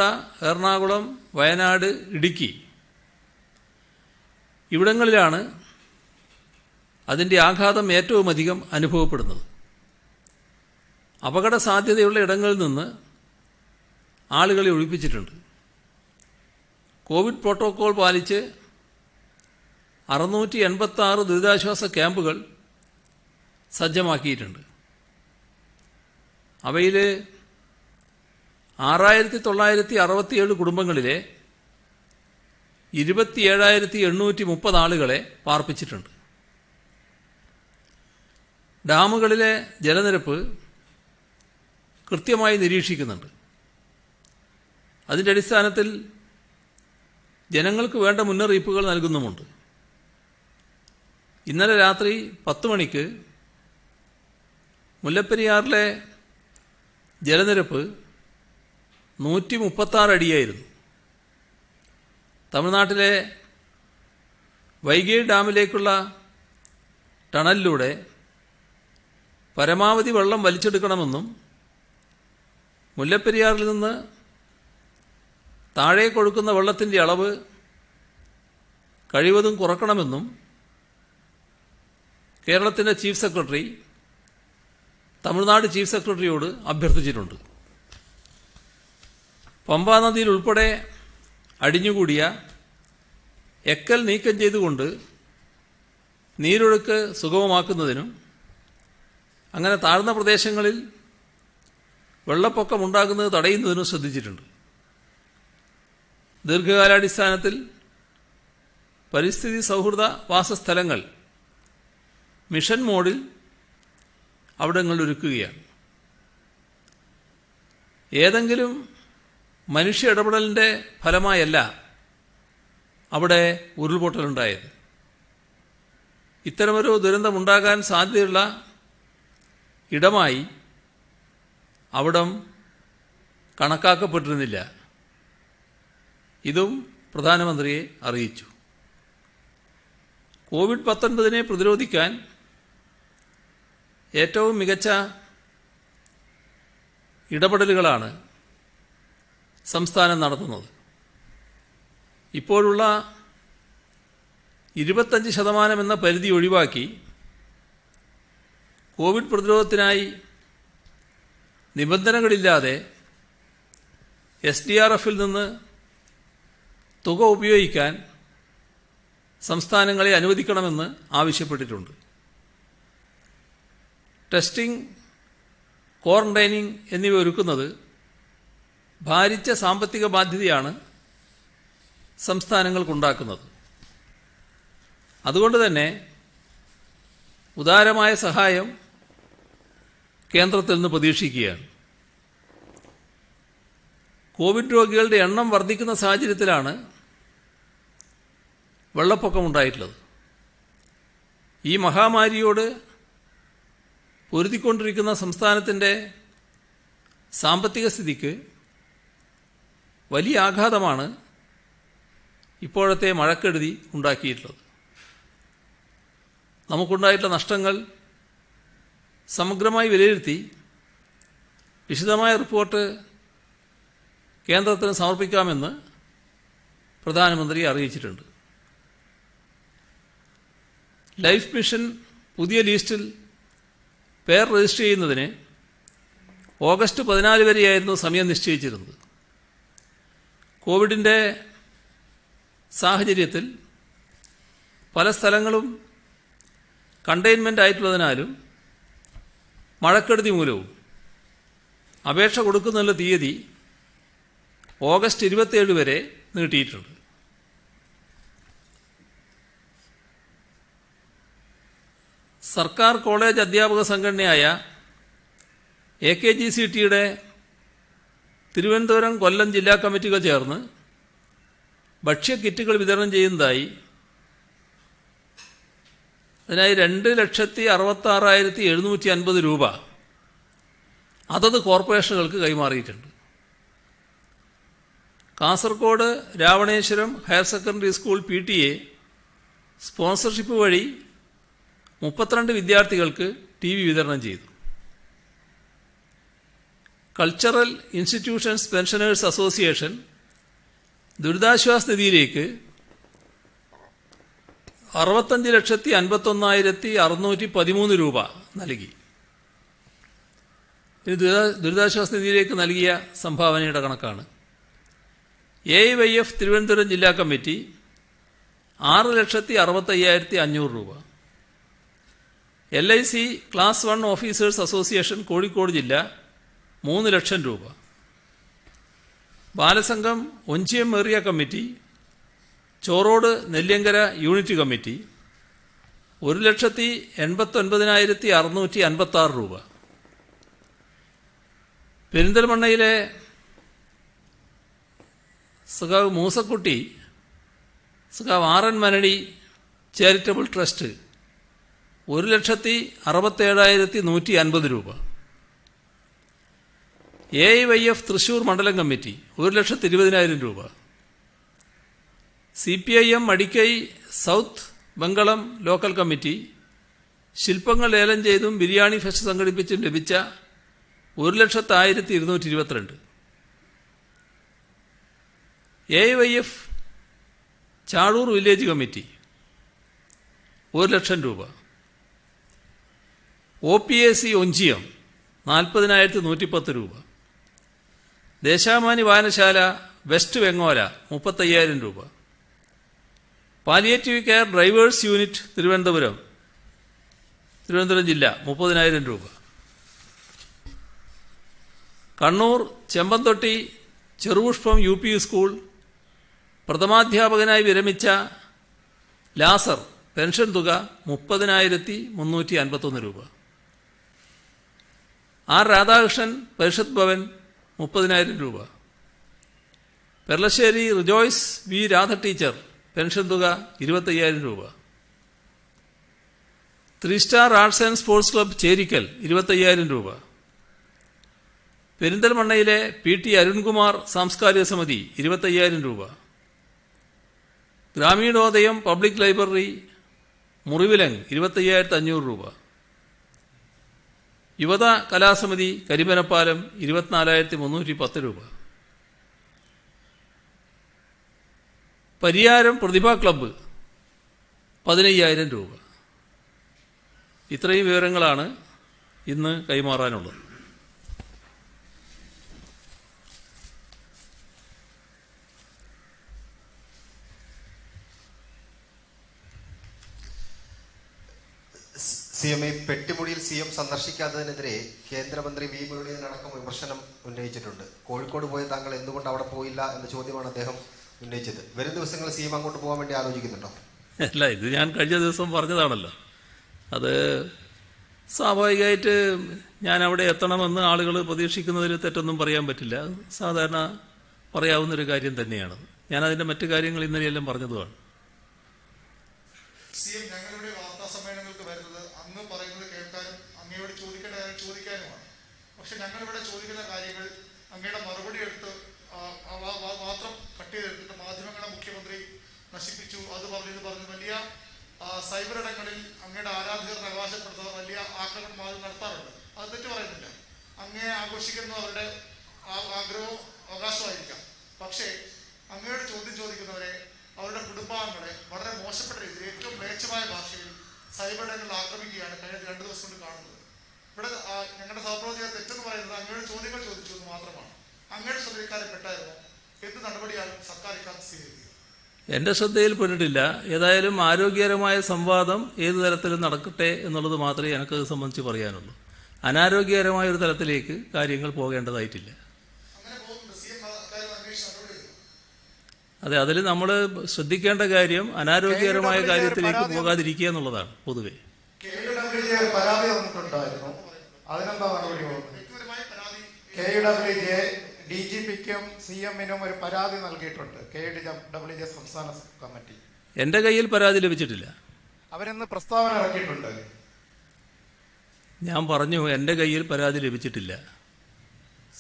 എറണാകുളം, വയനാട്, ഇടുക്കി ഇവിടങ്ങളിലാണ് അതിൻ്റെ ആഘാതം ഏറ്റവും അധികം അനുഭവപ്പെടുന്നത്. അപകട സാധ്യതയുള്ള ഇടങ്ങളിൽ നിന്ന് ആളുകളെ ഒഴിപ്പിച്ചിട്ടുണ്ട്. കോവിഡ് പ്രോട്ടോക്കോൾ പാലിച്ച് 686 ദുരിതാശ്വാസ ക്യാമ്പുകൾ സജ്ജമാക്കിയിട്ടുണ്ട്. അവയിൽ 6967 കുടുംബങ്ങളിലെ 27,830 ആളുകളെ പാർപ്പിച്ചിട്ടുണ്ട്. ഡാമുകളിലെ ജലനിരപ്പ് കൃത്യമായി നിരീക്ഷിക്കുന്നുണ്ട്. അതിൻ്റെ അടിസ്ഥാനത്തിൽ ജനങ്ങൾക്ക് വേണ്ട മുന്നറിയിപ്പുകൾ നൽകുന്നുമുണ്ട്. ഇന്നലെ രാത്രി 10 മണിക്ക് മുല്ലപ്പെരിയാറിലെ ജലനിരപ്പ് 136 അടിയായിരുന്നു. തമിഴ്നാട്ടിലെ വൈഗൈ ഡാമിലേക്കുള്ള ടണലിലൂടെ പരമാവധി വെള്ളം വലിച്ചെടുക്കണമെന്നും മുല്ലപ്പെരിയാറിൽ നിന്ന് താഴേക്കൊഴുക്കുന്ന വെള്ളത്തിൻ്റെ അളവ് കഴിവതും കുറക്കണമെന്നും കേരളത്തിൻ്റെ ചീഫ് സെക്രട്ടറി തമിഴ്നാട് ചീഫ് സെക്രട്ടറിയോട് അഭ്യർത്ഥിച്ചിട്ടുണ്ട്. പമ്പാ നദിയിൽ ഉൾപ്പെടെ അടിഞ്ഞുകൂടിയ എക്കൽ നീക്കം ചെയ്തുകൊണ്ട് നീരൊഴുക്ക് സുഗമമാക്കുന്നതിനും അങ്ങനെ താഴ്ന്ന പ്രദേശങ്ങളിൽ വെള്ളപ്പൊക്കമുണ്ടാകുന്നത് തടയുന്നതിനും ശ്രദ്ധിച്ചിട്ടുണ്ട്. ദീർഘകാലാടിസ്ഥാനത്തിൽ പരിസ്ഥിതി സൗഹൃദ വാസസ്ഥലങ്ങൾ മിഷൻ മോഡിൽ അവിടങ്ങളിൽ ഒരുക്കുകയാണ്. ഏതെങ്കിലും മനുഷ്യ ഇടപെടലിൻ്റെ ഫലമായല്ല അവിടെ ഉരുൾപൊട്ടലുണ്ടായത്. ഇത്തരമൊരു ദുരന്തമുണ്ടാകാൻ സാധ്യതയുള്ള ഇടമായി അവിടം കണക്കാക്കപ്പെട്ടിരുന്നില്ല. ഇതും പ്രധാനമന്ത്രിയെ അറിയിച്ചു. കോവിഡ്-19 പ്രതിരോധിക്കാൻ ഏറ്റവും മികച്ച ഇടപെടലുകളാണ് സംസ്ഥാനം നടത്തുന്നത്. ഇപ്പോഴുള്ള 25% എന്ന പരിധി ഒഴിവാക്കി കോവിഡ് പ്രതിരോധത്തിനായി നിബന്ധനകളില്ലാതെ SDRF-ൽ നിന്ന് തുക ഉപയോഗിക്കാൻ സംസ്ഥാനങ്ങളെ അനുവദിക്കണമെന്ന് ആവശ്യപ്പെട്ടിട്ടുണ്ട്. ടെസ്റ്റിംഗ്, ക്വാറന്റൈനിങ് എന്നിവ ഒരുക്കുന്നത് ഭാരിച്ച സാമ്പത്തിക ബാധ്യതയാണ് സംസ്ഥാനങ്ങൾക്കുണ്ടാക്കുന്നത്. അതുകൊണ്ട് തന്നെ ഉദാരമായ സഹായം കേന്ദ്രത്തിൽ നിന്ന് പ്രതീക്ഷിക്കുകയാണ്. കോവിഡ് രോഗികളുടെ എണ്ണം വർദ്ധിക്കുന്ന സാഹചര്യത്തിലാണ് വെള്ളപ്പൊക്കമുണ്ടായിട്ടുള്ളത്. ഈ മഹാമാരിയോട് പൊരുതിക്കൊണ്ടിരിക്കുന്ന സംസ്ഥാനത്തിൻ്റെ സാമ്പത്തിക സ്ഥിതിക്ക് വലിയ ആഘാതമാണ് ഇപ്പോഴത്തെ മഴക്കെടുതി ഉണ്ടാക്കിയിട്ടുള്ളത്. നമുക്കുണ്ടായിട്ടുള്ള നഷ്ടങ്ങൾ സമഗ്രമായി വിലയിരുത്തി വിശദമായ റിപ്പോർട്ട് കേന്ദ്രത്തിന് സമർപ്പിക്കാമെന്ന് പ്രധാനമന്ത്രി അറിയിച്ചിട്ടുണ്ട്. ലൈഫ് മിഷൻ പുതിയ ലിസ്റ്റിൽ പേർ രജിസ്റ്റർ ചെയ്യുന്നതിന് ഓഗസ്റ്റ് 14 വരെയായിരുന്നു സമയം നിശ്ചയിച്ചിരുന്നത്. കോവിഡിൻ്റെ സാഹചര്യത്തിൽ പല സ്ഥലങ്ങളും കണ്ടെയ്ൻമെൻ്റ് ആയിട്ടുള്ളതിനാലും മഴക്കെടുതി മൂലവും അപേക്ഷ കൊടുക്കുന്നതിനുള്ള തീയതി ഓഗസ്റ്റ് 27 വരെ നീട്ടിയിട്ടുണ്ട്. സർക്കാർ കോളേജ് അധ്യാപക സംഘടനയായ AKGCTയുടെ തിരുവനന്തപുരം, കൊല്ലം ജില്ലാ കമ്മിറ്റികൾ ചേർന്ന് ഭക്ഷ്യക്കിറ്റുകൾ വിതരണം ചെയ്യുന്നതായി അതിനായി 2,66,750 രൂപ അതത് കോർപ്പറേഷനുകൾക്ക് കൈമാറിയിട്ടുണ്ട്. Kasaragod Ravaneshwaram higher secondary school PTA sponsorship വഴി 32 വിദ്യാർത്ഥികൾക്ക് TV വിതരണം ചെയ്തു. കൾച്ചറൽ ഇൻസ്റ്റിറ്റ്യൂഷൻസ് പെൻഷനേഴ്സ് അസോസിയേഷൻ ദുരിതാശ്വാസ നിധിയിലേക്ക് 65,51,613 രൂപ നൽകി. ഇത് ദുരിതാശ്വാസ നിധിയിലേക്ക് നൽകിയ സംഭാവനയുടെ കണക്കാണ്. AIYF തിരുവനന്തപുരം ജില്ലാ കമ്മിറ്റി 6,65,500 രൂപ. LIC class 1 officers association Kozhikode ജില്ല 3 ലക്ഷം രൂപ. ബാലസംഘം ഒഞ്ചിയം ഏറിയ കമ്മിറ്റി ചോറോട് നെല്ലിയങ്കര യൂണിറ്റ് കമ്മിറ്റി 1,89,656 രൂപ. പെരിന്തൽമണ്ണയിലെ സഖാവ് മൂസക്കുട്ടി സഖാവ് RN മനണി ചാരിറ്റബിൾ ട്രസ്റ്റ് 1,67,150 രൂപ. AIYF തൃശൂർ മണ്ഡലം കമ്മിറ്റി 1,20,000 രൂപ. CPIM Madikkai south Bangalam local committee ശില്പങ്ങൾ ലേലം ചെയ്തും ബിരിയാണി ഫെസ്റ്റ് സംഘടിപ്പിച്ചും ലഭിച്ച 1,01,222. AIYF ചാഴൂർ വില്ലേജ് കമ്മിറ്റി 1,00,000 രൂപ. OPAC ഒഞ്ചിയം 40,110 രൂപ. ദേശാമാനി വായനശാല വെസ്റ്റ് വെങ്ങോല 35,000 രൂപ. Palliative care drivers unit Thiruvananthapuram ജില്ല 30,000 രൂപ. കണ്ണൂർ ചെമ്പന്തൊട്ടി ചെറുപുഷ്പം UP സ്കൂൾ പ്രഥമാധ്യാപകനായി വിരമിച്ച ലാസർ പെൻഷൻ തുക 30,351 രൂപ. R രാധാകൃഷ്ണൻ പരിഷത്ത് ഭവൻ 30,000 രൂപ. Peralassery rejoice V Radha teacher pension തുക 25,000 രൂപ. 3 star arts and sports club Cherikkal 25,000 രൂപ. പെരിന്തൽമണ്ണയിലെ PT അരുൺകുമാർ സാംസ്കാരിക സമിതി 25,000 രൂപ. ഗ്രാമീണോദയം പബ്ലിക് ലൈബ്രറി മുറിവിലങ് 25,500 രൂപ. യുവത കലാസമിതി കരിമനപ്പാലം 24,310 രൂപ. പരിയാരം പ്രതിഭാ ക്ലബ്ബ് 15,000 രൂപ. ഇത്രയും വിവരങ്ങളാണ് ഇന്ന് കൈമാറാനുള്ളത്. CM പെട്ടിമുടിയിൽ CM സന്ദർശിക്കാത്തതിനെതിരെ കേന്ദ്രമന്ത്രി V മുരളീധരനടക്കം വിമർശനം ഉന്നയിച്ചിട്ടുണ്ട്. കോഴിക്കോട് പോയ താങ്കൾ എന്തുകൊണ്ട് അവിടെ പോയില്ല എന്ന ചോദ്യമാണ് അദ്ദേഹം ഉന്നയിച്ചത്. വരും ദിവസങ്ങളിൽ CM അങ്ങോട്ട് പോകാൻ വേണ്ടി ആലോചിക്കുന്നുണ്ടോ? അല്ല, ഇത് ഞാൻ കഴിഞ്ഞ ദിവസം പറഞ്ഞതാണല്ലോ. അത് സ്വാഭാവികമായിട്ട് ഞാൻ അവിടെ എത്തണമെന്ന് ആളുകൾ പ്രതീക്ഷിക്കുന്നതിൽ തെറ്റൊന്നും പറയാൻ പറ്റില്ല. സാധാരണ പറയാവുന്നൊരു കാര്യം തന്നെയാണ്. ഞാനതിൻ്റെ മറ്റു കാര്യങ്ങൾ ഇന്നലെയെല്ലാം പറഞ്ഞതുമാണ്. ഞങ്ങളുടെ വാർത്താ സമ്മേളനങ്ങൾക്ക് വരുന്നത് അങ്ങ് പറയുന്നത് കേൾക്കാനും അങ്ങയോട് ചോദിക്കേണ്ട കാര്യം ചോദിക്കാനുമാണ്. പക്ഷെ ഞങ്ങളിവിടെ ചോദിക്കുന്ന കാര്യങ്ങൾ അങ്ങയുടെ മറുപടി എടുത്ത് മാത്രം കട്ട് ചെയ്തെടുത്തിട്ട് മാധ്യമങ്ങളെ മുഖ്യമന്ത്രി നശിപ്പിച്ചു, അത് പറഞ്ഞു വലിയ സൈബർ ഇടങ്ങളിൽ അങ്ങയുടെ ആരാധകരുടെ അവകാശപ്പെടുത്തുന്ന വലിയ ആക്രമണം നടത്താറുണ്ട്. അത് തെറ്റ് പറയുന്നില്ല. അങ്ങയെ ആഘോഷിക്കുന്ന അവരുടെ ആഗ്രഹവും അവകാശമായിരിക്കാം. പക്ഷേ അങ്ങയുടെ ചോദ്യം ചോദിക്കുന്നവരെ, അവരുടെ കുടുംബാംഗങ്ങളെ വളരെ മോശപ്പെട്ട രീതിയിൽ ഏറ്റവും മ്ലേച്ഛമായ ഭാഷയിൽ സൈബർ ഇടങ്ങളിൽ ആക്രമിക്കുകയാണ് കഴിഞ്ഞ 2 ദിവസം കൊണ്ട് കാണുന്നത്. ഇവിടെ ഞങ്ങളുടെ സഹപ്രവർത്തകർ തെറ്റെന്ന് പറയുന്നത് അങ്ങയുടെ ചോദ്യങ്ങൾ ചോദിച്ചു എന്ന് മാത്രമാണ്. അങ്ങയുടെ ശ്രദ്ധക്കാരെ പെട്ടായിരുന്നു എന്ത് നടപടിയാണ് സർക്കാർ ഇക്കാലത്ത് സ്വീകരിക്കുക? എൻ്റെ ശ്രദ്ധയിൽപ്പെട്ടിട്ടില്ല. ഏതായാലും ആരോഗ്യകരമായ സംവാദം ഏത് തലത്തിലും നടക്കട്ടെ എന്നുള്ളത് മാത്രമേ എനിക്കത് സംബന്ധിച്ച് പറയാനുള്ളൂ. അനാരോഗ്യകരമായ ഒരു തലത്തിലേക്ക് കാര്യങ്ങൾ പോകേണ്ടതായിട്ടില്ല. അതെ, അതിൽ നമ്മൾ ശ്രദ്ധിക്കേണ്ട കാര്യം അനാരോഗ്യകരമായ കാര്യത്തിലേക്ക് പോകാതിരിക്കുക എന്നുള്ളതാണ്. പൊതുവെ DGPക്കും CMനും ഒരു പരാതി നൽകിയിട്ടുണ്ട്. KWJ സംസ്ഥാന കമ്മിറ്റി എന്റെ കയ്യിൽ പരാതി ലഭിച്ചിട്ടില്ല. അവരെന്ന് പ്രസ്താവന ഇറക്കിയിട്ടുണ്ട്. ഞാൻ പറഞ്ഞു, എന്റെ കയ്യിൽ പരാതി ലഭിച്ചിട്ടില്ല.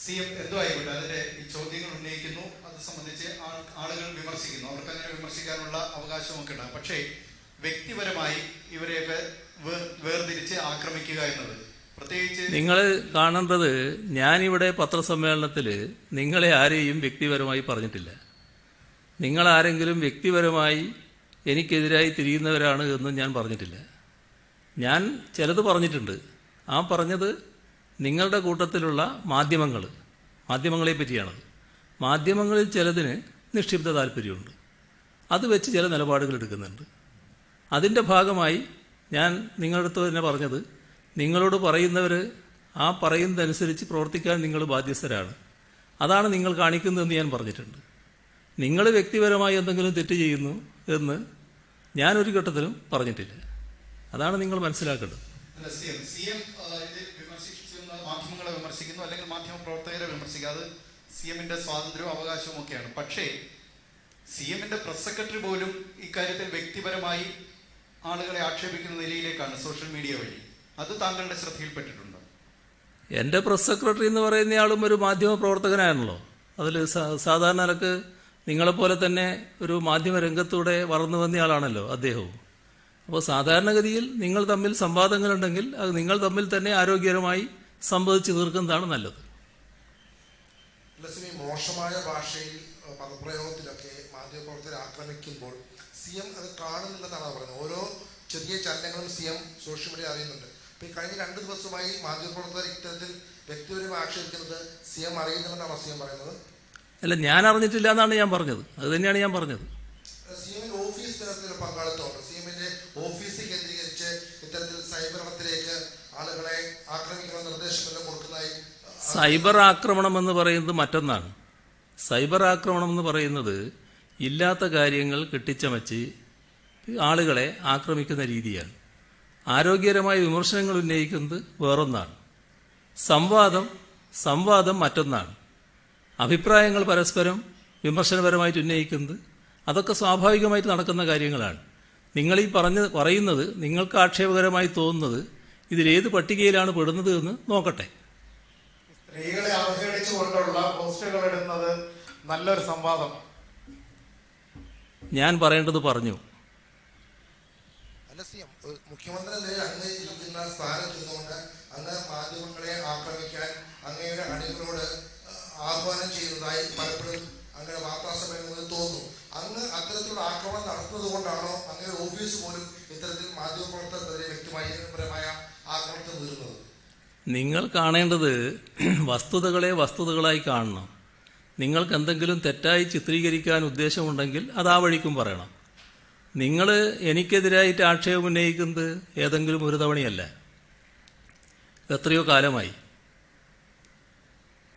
CM എന്തുമായിക്കോട്ടെ, അതിന്റെ ഈ ചോദ്യങ്ങൾ ഉന്നയിക്കുന്നു, അത് സംബന്ധിച്ച് ആളുകൾ വിമർശിക്കുന്നു. അവർക്ക് അങ്ങനെ വിമർശിക്കാനുള്ള അവകാശമൊക്കെ ഉണ്ടാകും. പക്ഷേ വ്യക്തിപരമായി ഇവരെയൊക്കെ വേർതിരിച്ച് ആക്രമിക്കുക എന്നത് പ്രത്യേകിച്ച് നിങ്ങൾ കാണേണ്ടത്, ഞാനിവിടെ പത്രസമ്മേളനത്തിൽ നിങ്ങളെ ആരെയും വ്യക്തിപരമായി പറഞ്ഞിട്ടില്ല. നിങ്ങളാരെങ്കിലും വ്യക്തിപരമായി എനിക്കെതിരായി തിരിയുന്നവരാണ് എന്നും ഞാൻ പറഞ്ഞിട്ടില്ല. ഞാൻ ചിലത് പറഞ്ഞിട്ടുണ്ട്. ആ പറഞ്ഞത് നിങ്ങളുടെ കൂട്ടത്തിലുള്ള മാധ്യമങ്ങളെ പറ്റിയാണത്. മാധ്യമങ്ങളിൽ ചിലതിന് നിക്ഷിപ്ത താല്പര്യമുണ്ട്. അത് വെച്ച് ചില നിലപാടുകൾ എടുക്കുന്നുണ്ട്. അതിൻ്റെ ഭാഗമായി ഞാൻ നിങ്ങളുടെ അടുത്ത് തന്നെ പറഞ്ഞത്, നിങ്ങളോട് പറയുന്നവർ ആ പറയുന്നതനുസരിച്ച് പ്രവർത്തിക്കാൻ നിങ്ങൾ ബാധ്യസ്ഥരാണ്. അതാണ് നിങ്ങൾ കാണിക്കുന്നതെന്ന് ഞാൻ പറഞ്ഞിട്ടുണ്ട്. നിങ്ങൾ വ്യക്തിപരമായി എന്തെങ്കിലും തെറ്റ് ചെയ്യുന്നു എന്ന് ഞാനൊരു ഘട്ടത്തിലും പറഞ്ഞിട്ടില്ല. അതാണ് നിങ്ങൾ മനസ്സിലാക്കേണ്ടത്. മാധ്യമങ്ങളെ വിമർശിക്കുന്നു, അല്ലെങ്കിൽ മാധ്യമ പ്രവർത്തകരെ വിമർശിക്കാതെ CM-ന്റെ സ്വാതന്ത്ര്യവും അവകാശവും ഒക്കെയാണ്. പക്ഷേ CM-ന്റെ പ്രസ് സെക്രട്ടറി പോലും ഇക്കാര്യത്തിൽ വ്യക്തിപരമായി ആളുകളെ ആക്ഷേപിക്കുന്ന നിലയിലേക്കാണ് സോഷ്യൽ മീഡിയ വഴി. അത് താങ്കളുടെ ശ്രദ്ധയിൽപ്പെട്ടിട്ടുണ്ടോ? എൻ്റെ പ്രസ് സെക്രട്ടറി എന്ന് പറയുന്നയാളും ഒരു മാധ്യമ പ്രവർത്തകനാണല്ലോ. അതിൽ സാധാരണ നിലക്ക് നിങ്ങളെപ്പോലെ തന്നെ ഒരു മാധ്യമ രംഗത്തൂടെ വളർന്നു വന്നയാളാണല്ലോ അദ്ദേഹവും. അപ്പോൾ സാധാരണഗതിയിൽ നിങ്ങൾ തമ്മിൽ സംവാദങ്ങളുണ്ടെങ്കിൽ അത് നിങ്ങൾ തമ്മിൽ തന്നെ ആരോഗ്യകരമായി സംവദിച്ചു തീർക്കുന്നതാണ് നല്ലത്. മോശമായ ഭാഷയിൽ പദപ്രയോഗത്തിലൊക്കെ മാധ്യമപ്രവർത്തകരെ ആക്രമിക്കുമ്പോൾ CM അത് കാണുന്നില്ലെന്നാണ് പറയുന്നത്. ഓരോ ചെറിയ ചലനങ്ങളും CM സോഷ്യൽ മീഡിയ അറിയുന്നുണ്ട്. ഇപ്പം ഈ കഴിഞ്ഞ 2 ദിവസമായി മാധ്യമപ്രവർത്തകർ ഇത്തരത്തിൽ വ്യക്തിപരമായി ആക്ഷേപിക്കുന്നത് CM അറിയുന്നുണ്ടെന്നാണ് CM പറയുന്നത്. അല്ല, ഞാൻ അറിഞ്ഞിട്ടില്ല എന്നാണ് ഞാൻ പറഞ്ഞത്. അത് തന്നെയാണ് ഞാൻ പറഞ്ഞത്. CM-ന്റെ ഓഫീസ് തലത്തിലുള്ള പങ്കാളിത്തമുണ്ട്. CM-ന്റെ ഓഫീസ് കേന്ദ്രീകരിച്ച് ഇത്തരത്തിൽ സൈബർ ഇടത്തിലേക്ക് ആളുകളെ ആക്രമിക്കുന്ന നിർദ്ദേശമെല്ലാം കൊടുക്കുന്നതായി. സൈബർ ആക്രമണം എന്ന് പറയുന്നത് മറ്റൊന്നാണ്. സൈബർ ആക്രമണം എന്ന് പറയുന്നത് ഇല്ലാത്ത കാര്യങ്ങൾ കെട്ടിച്ചമച്ച് ആളുകളെ ആക്രമിക്കുന്ന രീതിയാണ്. ആരോഗ്യകരമായ വിമർശനങ്ങൾ ഉന്നയിക്കുന്നത് വേറൊന്നാണ്. സംവാദം മറ്റൊന്നാണ്. അഭിപ്രായങ്ങൾ പരസ്പരം വിമർശനപരമായിട്ട് ഉന്നയിക്കുന്നത് അതൊക്കെ സ്വാഭാവികമായിട്ട് നടക്കുന്ന കാര്യങ്ങളാണ്. നിങ്ങളീ പറയുന്നത് നിങ്ങൾക്ക് ആക്ഷേപകരമായി തോന്നുന്നത് ഇതിലേത് പട്ടികയിലാണ് പെടുന്നത് എന്ന് നോക്കട്ടെ. സ്ത്രീകളെ അവഹേളിച്ചുകൊണ്ടുള്ള പോസ്റ്റുകൾ ഇടുന്നത് നല്ലൊരു സംവാദം. ഞാൻ പറയേണ്ടത് പറഞ്ഞു. അല്ല, CM മുഖ്യമന്ത്രി അങ്ങ് ഇരിക്കുന്ന സ്ഥാനത്ത് നിന്നുകൊണ്ട് അങ്ങ് മാധ്യമങ്ങളെ ആക്രമിക്കാൻ അങ്ങയുടെ അണികളോട് ആഹ്വാനം ചെയ്യുന്നതായി പലപ്പോഴും അങ്ങയുടെ വാർത്താ സമ്മേളനങ്ങളിൽ തോന്നുന്നു. അങ്ങ് അത്തരത്തിലുള്ള ആക്രമണം നടത്തുന്നത് കൊണ്ടാണോ അങ്ങയുടെ ഓഫീസ് പോലും ഇത്തരത്തിൽ മാധ്യമപ്രവർത്തകർക്കെതിരെ വ്യക്തിപരമായ ആക്രമണത്തിൽ വീഴുന്നത്? നിങ്ങൾ കാണേണ്ടത് വസ്തുതകളായി കാണണം. നിങ്ങൾക്ക് എന്തെങ്കിലും തെറ്റായി ചിത്രീകരിക്കാൻ ഉദ്ദേശമുണ്ടെങ്കിൽ അത് ആ വഴിക്കും പറയണം. നിങ്ങൾ എനിക്കെതിരായിട്ട് ആക്ഷേപം ഉന്നയിക്കുന്നത് ഏതെങ്കിലും ഒരു തവണയല്ല, എത്രയോ കാലമായി.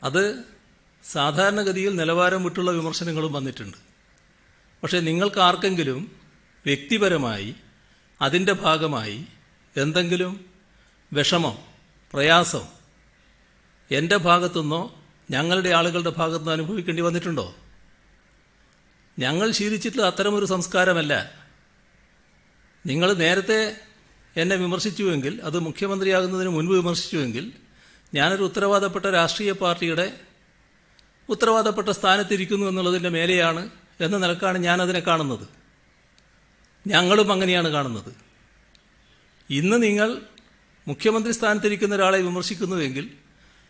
അത് സാധാരണഗതിയിൽ നിലവാരം വിട്ടുള്ള വിമർശനങ്ങളും വന്നിട്ടുണ്ട്. പക്ഷേ നിങ്ങൾക്ക് ആർക്കെങ്കിലും വ്യക്തിപരമായി അതിൻ്റെ ഭാഗമായി എന്തെങ്കിലും വിഷമം, പ്രയാസം എൻ്റെ ഭാഗത്തുനിന്നോ ഞങ്ങളുടെ ആളുകളുടെ ഭാഗത്തുനിന്നോ അനുഭവിക്കേണ്ടി വന്നിട്ടുണ്ടോ? ഞങ്ങൾ ശീലിച്ചിട്ടുള്ള അത്തരമൊരു സംസ്കാരമല്ല. നിങ്ങൾ നേരത്തെ എന്നെ വിമർശിച്ചുവെങ്കിൽ, അത് മുഖ്യമന്ത്രിയാകുന്നതിന് മുൻപ് വിമർശിച്ചുവെങ്കിൽ, ഞാനൊരു ഉത്തരവാദപ്പെട്ട രാഷ്ട്രീയ പാർട്ടിയുടെ ഉത്തരവാദപ്പെട്ട സ്ഥാനത്തിരിക്കുന്നു എന്നുള്ളതിൻ്റെ മേലെയാണ് എന്ന നിലക്കാണ് ഞാനതിനെ കാണുന്നത്. ഞങ്ങളും അങ്ങനെയാണ് കാണുന്നത്. ഇന്ന് നിങ്ങൾ മുഖ്യമന്ത്രി സ്ഥാനത്തിരിക്കുന്ന ഒരാളെ വിമർശിക്കുന്നുവെങ്കിൽ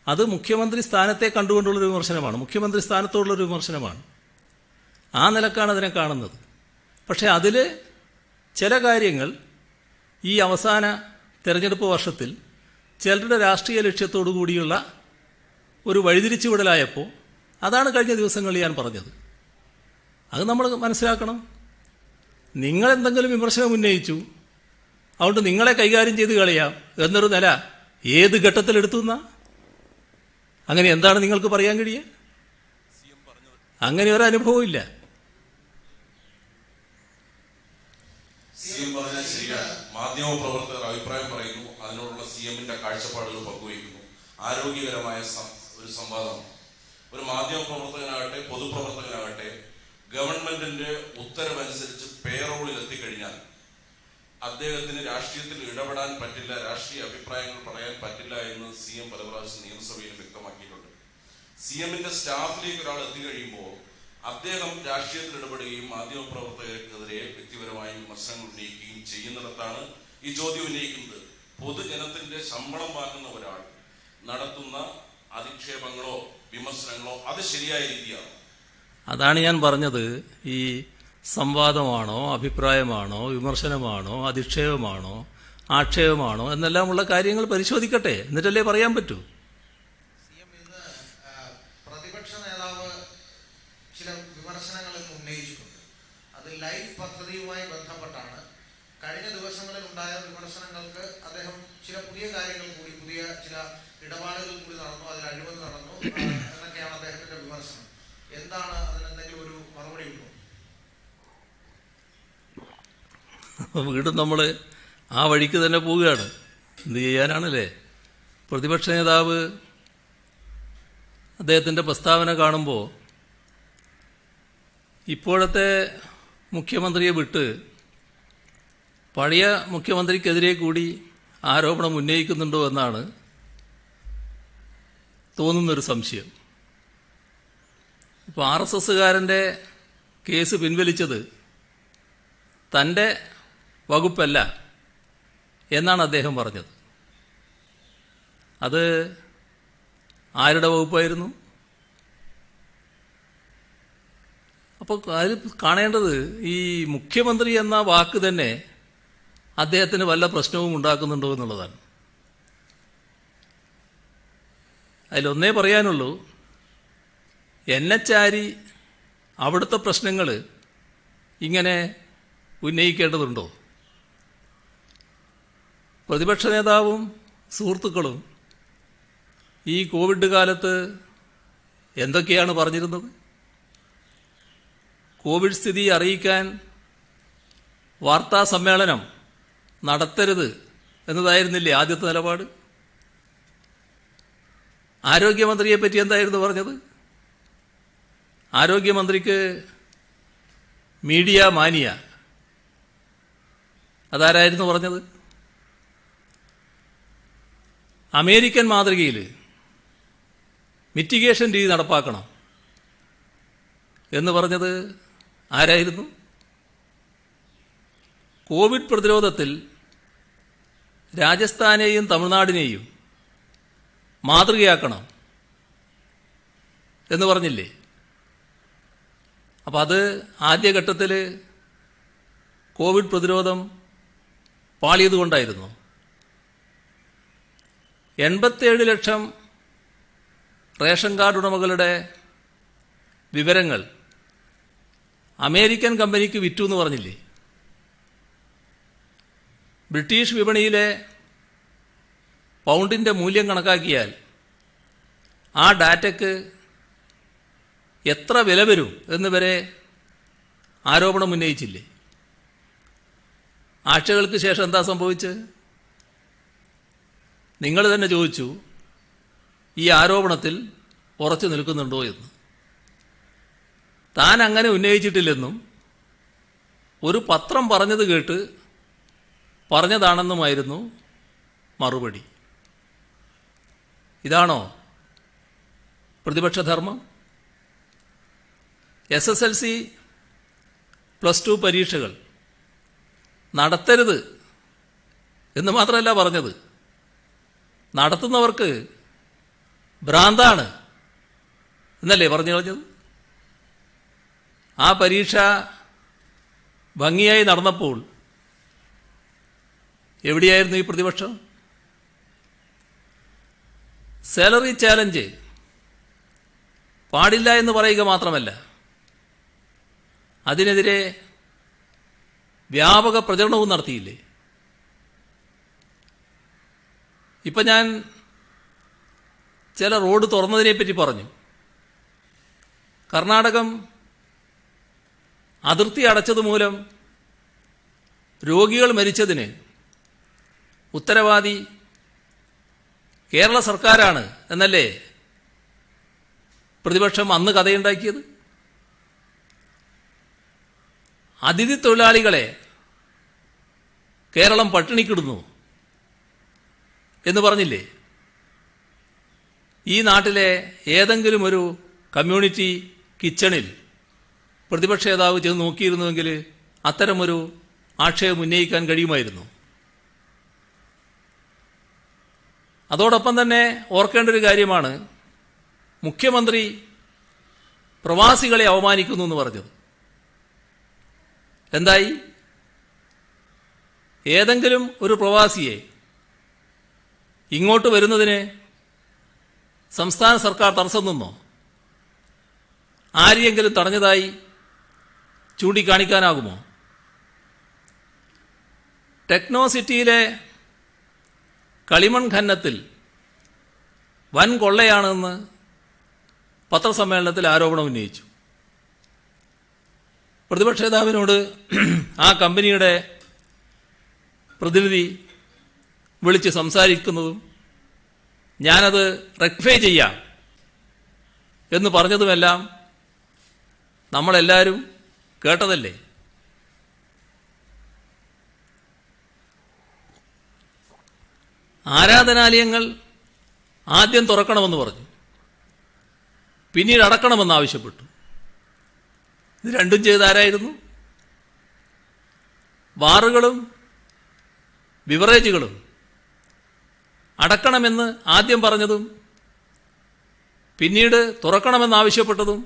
അത് മുഖ്യമന്ത്രി സ്ഥാനത്തെ കണ്ടുകൊണ്ടുള്ളൊരു വിമർശനമാണ്, മുഖ്യമന്ത്രി സ്ഥാനത്തോടുള്ളൊരു വിമർശനമാണ്. ആ നിലക്കാണ് അതിനെ കാണുന്നത്. പക്ഷേ അതിൽ ചില കാര്യങ്ങൾ ഈ അവസാന തെരഞ്ഞെടുപ്പ് വർഷത്തിൽ ചിലരുടെ രാഷ്ട്രീയ ലക്ഷ്യത്തോടു കൂടിയുള്ള ഒരു വഴിതിരിച്ചുവിടലായപ്പോൾ അതാണ് കഴിഞ്ഞ ദിവസങ്ങളിൽ ഞാൻ പറഞ്ഞത്. അത് നമ്മൾ മനസ്സിലാക്കണം. നിങ്ങളെന്തെങ്കിലും വിമർശനം ഉന്നയിച്ചു, അതുകൊണ്ട് നിങ്ങളെ കൈകാര്യം ചെയ്ത് കളയാം എന്നൊരു നില ഏത് ഘട്ടത്തിലെടുത്തു എന്നാ? അങ്ങനെ എന്താണ് നിങ്ങൾക്ക് പറയാൻ കഴിയുക? അങ്ങനെ ഒരു അനുഭവം ഇല്ല. CM പറഞ്ഞാൽ ശരിയാണ്. മാധ്യമ പ്രവർത്തകർ അഭിപ്രായം പറയുന്നു, അതിനോടുള്ള CM-ന്റെ കാഴ്ചപ്പാടുകൾ പങ്കുവയ്ക്കുന്നു. ആരോഗ്യകരമായ ഒരു സംവാദം. ഒരു മാധ്യമ പ്രവർത്തകനാകട്ടെ പൊതുപ്രവർത്തകനാകട്ടെ ഗവൺമെന്റിന്റെ ഉത്തരവനുസരിച്ച് പേറോളിൽ എത്തിക്കഴിഞ്ഞാൽ അദ്ദേഹത്തിന് രാഷ്ട്രീയത്തിൽ ഇടപെടാൻ പറ്റില്ല, രാഷ്ട്രീയ അഭിപ്രായങ്ങൾ പറയാൻ പറ്റില്ല എന്ന് CM പല പ്രാവശ്യം നിയമസഭയിൽ വ്യക്തമാക്കിയിട്ടുണ്ട്. CM-ന്റെ സ്റ്റാഫിലേക്ക് ഒരാൾ എത്തിക്കഴിയുമ്പോൾ അദ്ദേഹം രാഷ്ട്രീയത്തിൽ ഇടപെടുകയും മാധ്യമപ്രവർത്തകർക്കെതിരെ വ്യക്തിപരമായി വിമർശനങ്ങൾ ഉന്നയിക്കുകയും ചെയ്യുന്നിടത്താണ് ഈ ചോദ്യം ഉന്നയിക്കുന്നത്. പൊതുജനത്തിന്റെ ശമ്പളം വാങ്ങുന്ന ഒരാൾ നടത്തുന്ന അധിക്ഷേപങ്ങളോ വിമർശനങ്ങളോ അത് ശരിയായ രീതിയാണ്? അതാണ് ഞാൻ പറഞ്ഞത്. ഈ സംവാദമാണോ, അഭിപ്രായമാണോ, വിമർശനമാണോ, അധിക്ഷേപമാണോ, ആക്ഷേപമാണോ എന്നെല്ലാമുള്ള കാര്യങ്ങൾ പരിശോധിക്കട്ടെ, എന്നിട്ടല്ലേ പറയാൻ പറ്റൂ. ഇന്ന് പ്രതിപക്ഷ നേതാവ് ചില വിമർശനങ്ങൾ ഉന്നയിച്ചിട്ടുണ്ട്. അത് ലൈഫ് പദ്ധതിയുമായി ബന്ധപ്പെട്ടാണ്. കഴിഞ്ഞ ദിവസങ്ങളിൽ ഉണ്ടായ വിമർശനങ്ങൾക്ക് അദ്ദേഹം ചില പുതിയ കാര്യങ്ങൾ കൂടി, പുതിയ ചില ഇടപാടുകൾ കൂടി നടന്നു, അതിൽ അഴിമതി നടന്നു എന്നൊക്കെയാണ് അദ്ദേഹത്തിന്റെ വിമർശനം. എന്താണ് അതിനെന്തെങ്കിലും ഒരു മറുപടി ഉണ്ടോ? വീണ്ടും നമ്മൾ ആ വഴിക്ക് തന്നെ പോവുകയാണ്. എന്ത് ചെയ്യാനാണല്ലേ? പ്രതിപക്ഷ നേതാവ് അദ്ദേഹത്തിൻ്റെ പ്രസ്താവന കാണുമ്പോൾ ഇപ്പോഴത്തെ മുഖ്യമന്ത്രിയെ വിട്ട് പഴയ മുഖ്യമന്ത്രിക്കെതിരെ കൂടി ആരോപണം ഉന്നയിക്കുന്നുണ്ടോ എന്നാണ് തോന്നുന്നൊരു സംശയം. ഇപ്പോൾ RSSകാരൻ്റെ കേസ് പിൻവലിച്ചത് തൻ്റെ വകുപ്പല്ല എന്നാണ് അദ്ദേഹം പറഞ്ഞത്. അത് ആരുടെ വകുപ്പായിരുന്നു? അപ്പോൾ അതിൽ കാണേണ്ടത് ഈ മുഖ്യമന്ത്രി എന്ന വാക്ക് തന്നെ അദ്ദേഹത്തിന് വല്ല പ്രശ്നവും ഉണ്ടാക്കുന്നുണ്ടോ എന്നുള്ളതാണ്. അതിലൊന്നേ പറയാനുള്ളൂ, എന്നെ ചാരി അവിടുത്തെ പ്രശ്നങ്ങൾ ഇങ്ങനെ ഉന്നയിക്കേണ്ടതുണ്ടോ? പ്രതിപക്ഷ നേതാവും സുഹൃത്തുക്കളും ഈ കോവിഡ് കാലത്ത് എന്തൊക്കെയാണ് പറഞ്ഞിരുന്നത്? കോവിഡ് സ്ഥിതി അറിയിക്കാൻ വാർത്താ സമ്മേളനം നടത്തരുത് എന്നതായിരുന്നില്ലേ ആദ്യത്തെ നിലപാട്? ആരോഗ്യമന്ത്രിയെ പറ്റി എന്തായിരുന്നു പറഞ്ഞത്? ആരോഗ്യമന്ത്രിക്ക് മീഡിയ മാനിയ, അതാരായിരുന്നു പറഞ്ഞത്? അമേരിക്കൻ മാതൃകയിൽ മിറ്റിഗേഷൻ രീതി നടപ്പാക്കണം എന്ന് പറഞ്ഞത് ആരായിരുന്നു? കോവിഡ് പ്രതിരോധത്തിൽ രാജസ്ഥാനെയും തമിഴ്നാടിനെയും മാതൃകയാക്കണം എന്ന് പറഞ്ഞില്ലേ? അപ്പം അത് ആദ്യഘട്ടത്തിൽ കോവിഡ് പ്രതിരോധം പാളിയതുകൊണ്ടായിരുന്നു. 87 ലക്ഷം റേഷൻ കാർഡ് ഉടമകളുടെ വിവരങ്ങൾ അമേരിക്കൻ കമ്പനിക്ക് വിറ്റു എന്ന് പറഞ്ഞില്ലേ? ബ്രിട്ടീഷ് വിപണിയിലെ പൗണ്ടിൻ്റെ മൂല്യം കണക്കാക്കിയാൽ ആ ഡാറ്റയ്ക്ക് എത്ര വില വരും എന്ന് വരെ ആരോപണം ഉന്നയിച്ചില്ലേ? ആഴ്ചകൾക്ക് ശേഷം എന്താ സംഭവിച്ചത്? നിങ്ങൾ തന്നെ ചോദിച്ചു, ഈ ആരോപണത്തിൽ ഉറച്ചു നിൽക്കുന്നുണ്ടോ എന്ന്. താൻ അങ്ങനെ ഉന്നയിച്ചിട്ടില്ലെന്നും ഒരു പത്രം പറഞ്ഞത് കേട്ട് പറഞ്ഞതാണെന്നുമായിരുന്നു മറുപടി. ഇതാണോ പ്രതിപക്ഷധർമ്മം? SSLC +2 പരീക്ഷകൾ നടത്തരുത് എന്ന് മാത്രമല്ല പറഞ്ഞത്, നടത്തുന്നവർക്ക് ഭ്രാന്താണ് എന്നല്ലേ പറഞ്ഞു കളഞ്ഞത്? ആ പരീക്ഷ ഭംഗിയായി നടന്നപ്പോൾ എവിടെയായിരുന്നു ഈ പ്രതിപക്ഷം? സാലറി ചാലഞ്ച് പാടില്ല എന്ന് പറയുക മാത്രമല്ല, അതിനെതിരെ വ്യാപക പ്രചരണവും നടത്തിയില്ലേ? ഇപ്പം ഞാൻ ചില റോഡ് തുറന്നതിനെപ്പറ്റി പറഞ്ഞു. കർണാടകം അതിർത്തി അടച്ചതുമൂലം രോഗികൾ മരിച്ചതിന് ഉത്തരവാദി കേരള സർക്കാരാണ് എന്നല്ലേ പ്രതിപക്ഷം അന്ന് കഥയുണ്ടാക്കിയത്? അതിഥി തൊഴിലാളികളെ കേരളം പട്ടിണിക്കിടുന്നു എന്ന് പറഞ്ഞില്ലേ? ഈ നാട്ടിലെ ഏതെങ്കിലും ഒരു കമ്മ്യൂണിറ്റി കിച്ചണിൽ പ്രതിപക്ഷ നേതാവ് ചെന്ന് നോക്കിയിരുന്നുവെങ്കിൽ അത്തരമൊരു ആക്ഷേപം ഉന്നയിക്കാൻ കഴിയുമായിരുന്നു. അതോടൊപ്പം തന്നെ ഓർക്കേണ്ട ഒരു കാര്യമാണ് മുഖ്യമന്ത്രി പ്രവാസികളെ അവമാനിക്കുന്നു എന്ന് പറഞ്ഞത്. എന്തായി? ഏതെങ്കിലും ഒരു പ്രവാസിയെ ഇങ്ങോട്ട് വരുന്നതിന് സംസ്ഥാന സർക്കാർ തടസ്സം നിന്നോ? ആരെയെങ്കിലും തടഞ്ഞതായി ചൂണ്ടിക്കാണിക്കാനാകുമോ? ടെക്നോ സിറ്റിയിലെ കളിമൺ ഖനനത്തിൽ വൻ കൊള്ളയാണെന്ന് പത്രസമ്മേളനത്തിൽ ആരോപണം ഉന്നയിച്ചു. പ്രതിപക്ഷ നേതാവിനോട് ആ കമ്പനിയുടെ പ്രതിനിധി വിളിച്ച് സംസാരിക്കുന്നതും ഞാനത് റെക്ടിഫൈ ചെയ്യാം എന്ന് പറഞ്ഞതുമെല്ലാം നമ്മളെല്ലാവരും കേട്ടതല്ലേ. ആരാധനാലയങ്ങൾ ആദ്യം തുറക്കണമെന്ന് പറഞ്ഞു, പിന്നീട് അടക്കണമെന്ന് ആവശ്യപ്പെട്ടു. ഇത് രണ്ടും ചെയ്താരായിരുന്നു? ബാറുകളും ബിവറേജുകളും അടക്കണമെന്ന് ആദ്യം പറഞ്ഞതും പിന്നീട് തുറക്കണമെന്നാവശ്യപ്പെട്ടതും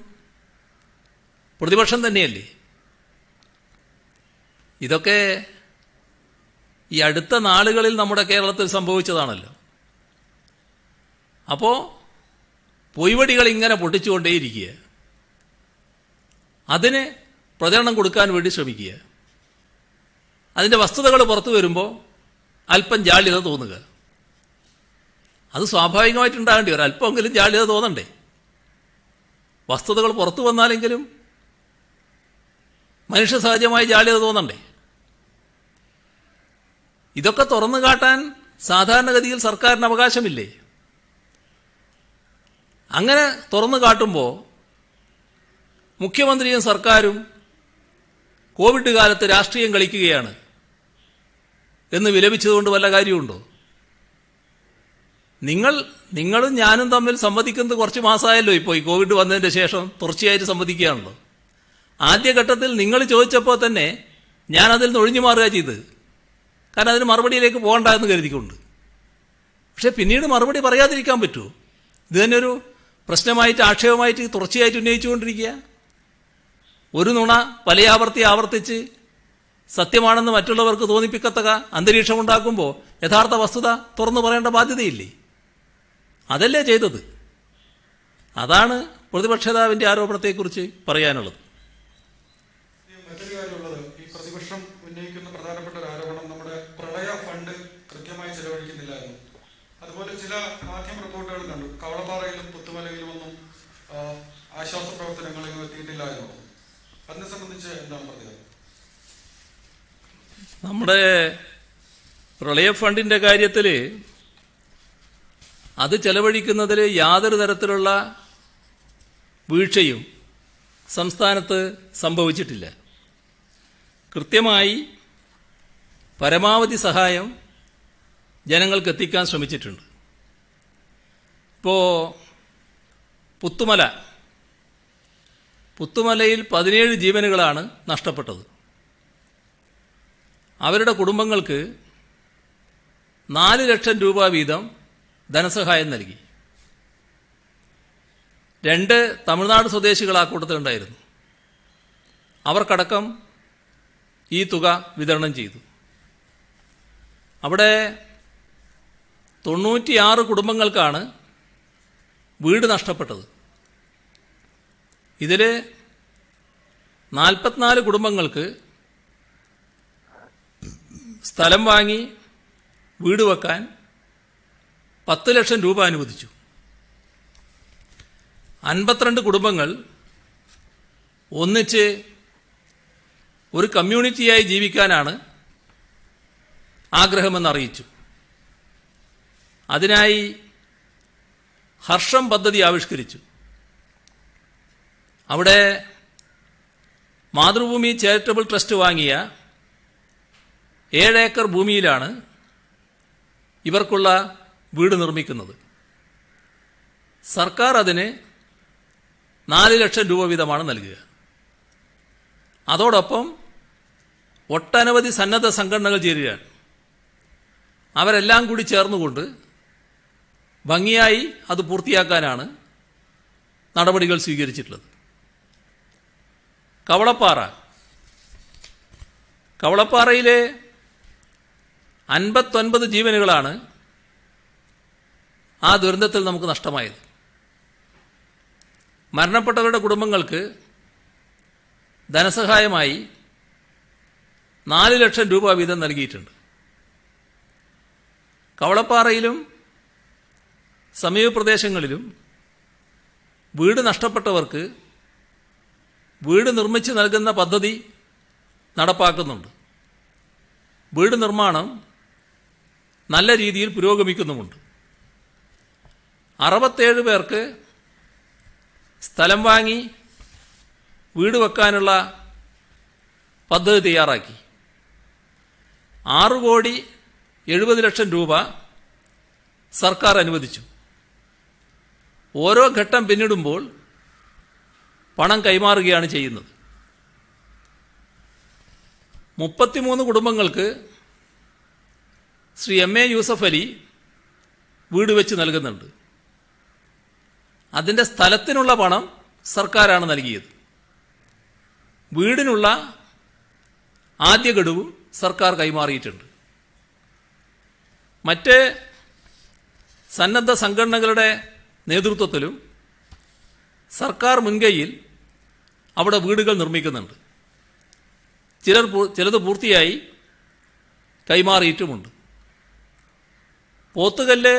പ്രതിപക്ഷം തന്നെയല്ലേ. ഇതൊക്കെ ഈ അടുത്ത നാളുകളിൽ നമ്മുടെ കേരളത്തിൽ സംഭവിച്ചതാണല്ലോ. അപ്പോൾ പൊയ്വടികൾ ഇങ്ങനെ പൊട്ടിച്ചുകൊണ്ടേയിരിക്കുക, അതിന് പ്രചരണം കൊടുക്കാൻ വേണ്ടി ശ്രമിക്കുക. അതിൻ്റെ വസ്തുതകൾ പുറത്തു വരുമ്പോൾ അല്പം ജാള്യത തോന്നുക. അത് സ്വാഭാവികമായിട്ടുണ്ടാകേണ്ടി വരും. അല്പമെങ്കിലും ജാള്യത തോന്നണ്ടേ? വസ്തുതകൾ പുറത്തു വന്നാലെങ്കിലും മനുഷ്യ സഹജമായി ജാള്യത തോന്നണ്ടേ? ഇതൊക്കെ തുറന്നു കാട്ടാൻ സാധാരണഗതിയിൽ സർക്കാരിന് അവകാശമില്ലേ? അങ്ങനെ തുറന്നു കാട്ടുമ്പോൾ മുഖ്യമന്ത്രിയും സർക്കാരും കോവിഡ് കാലത്ത് രാഷ്ട്രീയം കളിക്കുകയാണ് എന്ന് വിലപിച്ചതുകൊണ്ട് വല്ല കാര്യമുണ്ടോ? നിങ്ങളും ഞാനും തമ്മിൽ സംവദിക്കുന്നത് കുറച്ച് മാസമായല്ലോ. ഇപ്പോൾ ഈ കോവിഡ് വന്നതിൻ്റെ ശേഷം തുടർച്ചയായിട്ട് സംവദിക്കുകയാണല്ലോ. ആദ്യഘട്ടത്തിൽ നിങ്ങൾ ചോദിച്ചപ്പോൾ തന്നെ ഞാനതിൽ നിന്ന് ഒഴിഞ്ഞു മാറുക ചെയ്തത്. കാരണം അതിന് മറുപടിയിലേക്ക് പോകണ്ട എന്ന് കരുതിക്കൊണ്ട്. പക്ഷെ പിന്നീട് മറുപടി പറയാതിരിക്കാൻ പറ്റുമോ? ഇത് തന്നെ ഒരു പ്രശ്നമായിട്ട് ആക്ഷേപമായിട്ട് തുടർച്ചയായിട്ട് ഉന്നയിച്ചുകൊണ്ടിരിക്കുക. ഒരു നുണ ആവർത്തിച്ച് സത്യമാണെന്ന് മറ്റുള്ളവർക്ക് തോന്നിപ്പിക്കത്തക്ക അന്തരീക്ഷമുണ്ടാക്കുമ്പോൾ യഥാർത്ഥ വസ്തുത തുറന്നു പറയേണ്ട ബാധ്യതയില്ലേ? അതല്ലേ ചെയ്തത്. അതാണ് പ്രതിപക്ഷ നേതാവിൻ്റെ ആരോപണത്തെക്കുറിച്ച് പറയാനുള്ളത്. മറ്റൊരു കാര്യമുള്ളത്, ഈ പ്രതിപക്ഷം ഉന്നയിക്കുന്ന പ്രധാനപ്പെട്ട ഒരു ആരോപണം നമ്മുടെ പ്രളയ ഫണ്ട് കൃത്യമായി ചെലവഴിക്കുന്നില്ലായിരുന്നു. അതുപോലെ ചില മാധ്യമ റിപ്പോർട്ടുകൾ കണ്ടു, കവളപ്പാറയിലും പുത്തുമലയിലുമൊന്നും ആശ്വാസ പ്രവർത്തനങ്ങളൊന്നും എത്തിയിട്ടില്ല എന്നുള്ളത്. അതിനെ സംബന്ധിച്ച് എന്താണ് പറഞ്ഞത്? നമ്മുടെ പ്രളയ ഫണ്ടിൻ്റെ കാര്യത്തിൽ അത് ചെലവഴിക്കുന്നതിൽ യാതൊരു തരത്തിലുള്ള വീഴ്ചയും സംസ്ഥാനത്ത് സംഭവിച്ചിട്ടില്ല. കൃത്യമായി പരമാവധി സഹായം ജനങ്ങൾക്ക് എത്തിക്കാൻ ശ്രമിച്ചിട്ടുണ്ട്. ഇപ്പോൾ പുത്തുമലയിൽ 17 ജീവനുകളാണ് നഷ്ടപ്പെട്ടത്. അവരുടെ കുടുംബങ്ങൾക്ക് 4 ലക്ഷം രൂപ വീതം ധനസഹായം നൽകി. 2 തമിഴ്നാട് സ്വദേശികൾ ആ കൂട്ടത്തിലുണ്ടായിരുന്നു. അവർക്കടക്കം ഈ തുക വിതരണം ചെയ്തു. അവിടെ 96 കുടുംബങ്ങൾക്കാണ് വീട് നഷ്ടപ്പെട്ടത്. ഇതിൽ 44 കുടുംബങ്ങൾക്ക് സ്ഥലം വാങ്ങി വീട് വെക്കാൻ 10 ലക്ഷം രൂപ അനുവദിച്ചു. 52 കുടുംബങ്ങൾ ഒന്നിച്ച് ഒരു കമ്മ്യൂണിറ്റിയായി ജീവിക്കാനാണ് ആഗ്രഹമെന്ന് അറിയിച്ചു. അതിനായി ഹർഷം പദ്ധതി ആവിഷ്കരിച്ചു. അവിടെ മാതൃഭൂമി ചാരിറ്റബിൾ ട്രസ്റ്റ് വാങ്ങിയ 7 ഏക്കർ ഭൂമിയിലാണ് ഇവർക്കുള്ള വീട് നിർമ്മിക്കുന്നത്. സർക്കാർ അതിന് 4 ലക്ഷം രൂപ വീതമാണ് നൽകുക. അതോടൊപ്പം ഒട്ടനവധി സന്നദ്ധ സംഘടനകൾ ചേരുകയാണ്. അവരെല്ലാം കൂടി ചേർന്നുകൊണ്ട് ഭംഗിയായി അത് പൂർത്തിയാക്കാനാണ് നടപടികൾ സ്വീകരിച്ചിട്ടുള്ളത്. കവളപ്പാറയിലെ 59 ജീവനുകളാണ് ആ ദുരന്തത്തിൽ നമുക്ക് നഷ്ടമായത്. മരണപ്പെട്ടവരുടെ കുടുംബങ്ങൾക്ക് ധനസഹായമായി 4 ലക്ഷം രൂപ വീതം നൽകിയിട്ടുണ്ട്. കവളപ്പാറയിലും സമീപ പ്രദേശങ്ങളിലും വീട് നഷ്ടപ്പെട്ടവർക്ക് വീട് നിർമ്മിച്ച് നൽകുന്ന പദ്ധതി നടപ്പാക്കുന്നുണ്ട്. വീട് നിർമ്മാണം നല്ല രീതിയിൽ പുരോഗമിക്കുന്നുമുണ്ട്. 67 പേർക്ക് സ്ഥലം വാങ്ങി വീട് വെക്കാനുള്ള പദ്ധതി തയ്യാറാക്കി. 6,70,00,000 രൂപ സർക്കാർ അനുവദിച്ചു. ഓരോ ഘട്ടം പിന്നിടുമ്പോൾ പണം കൈമാറുകയാണ് ചെയ്യുന്നത്. 33 കുടുംബങ്ങൾക്ക് ശ്രീ എം എ യൂസഫ് അലി വീട് വെച്ച് നൽകുന്നുണ്ട്. അതിൻ്റെ സ്ഥലത്തിനുള്ള പണം സർക്കാരാണ് നൽകിയത്. വീടിനുള്ള ആദ്യ ഗഡുവും സർക്കാർ കൈമാറിയിട്ടുണ്ട്. മറ്റ് സന്നദ്ധ സംഘടനകളുടെ നേതൃത്വത്തിലും സർക്കാർ മുൻകൈയിൽ അവിടെ വീടുകൾ നിർമ്മിക്കുന്നുണ്ട്. ചിലത് പൂർത്തിയായി കൈമാറിയിട്ടുമുണ്ട്. പോത്തുകല്ല്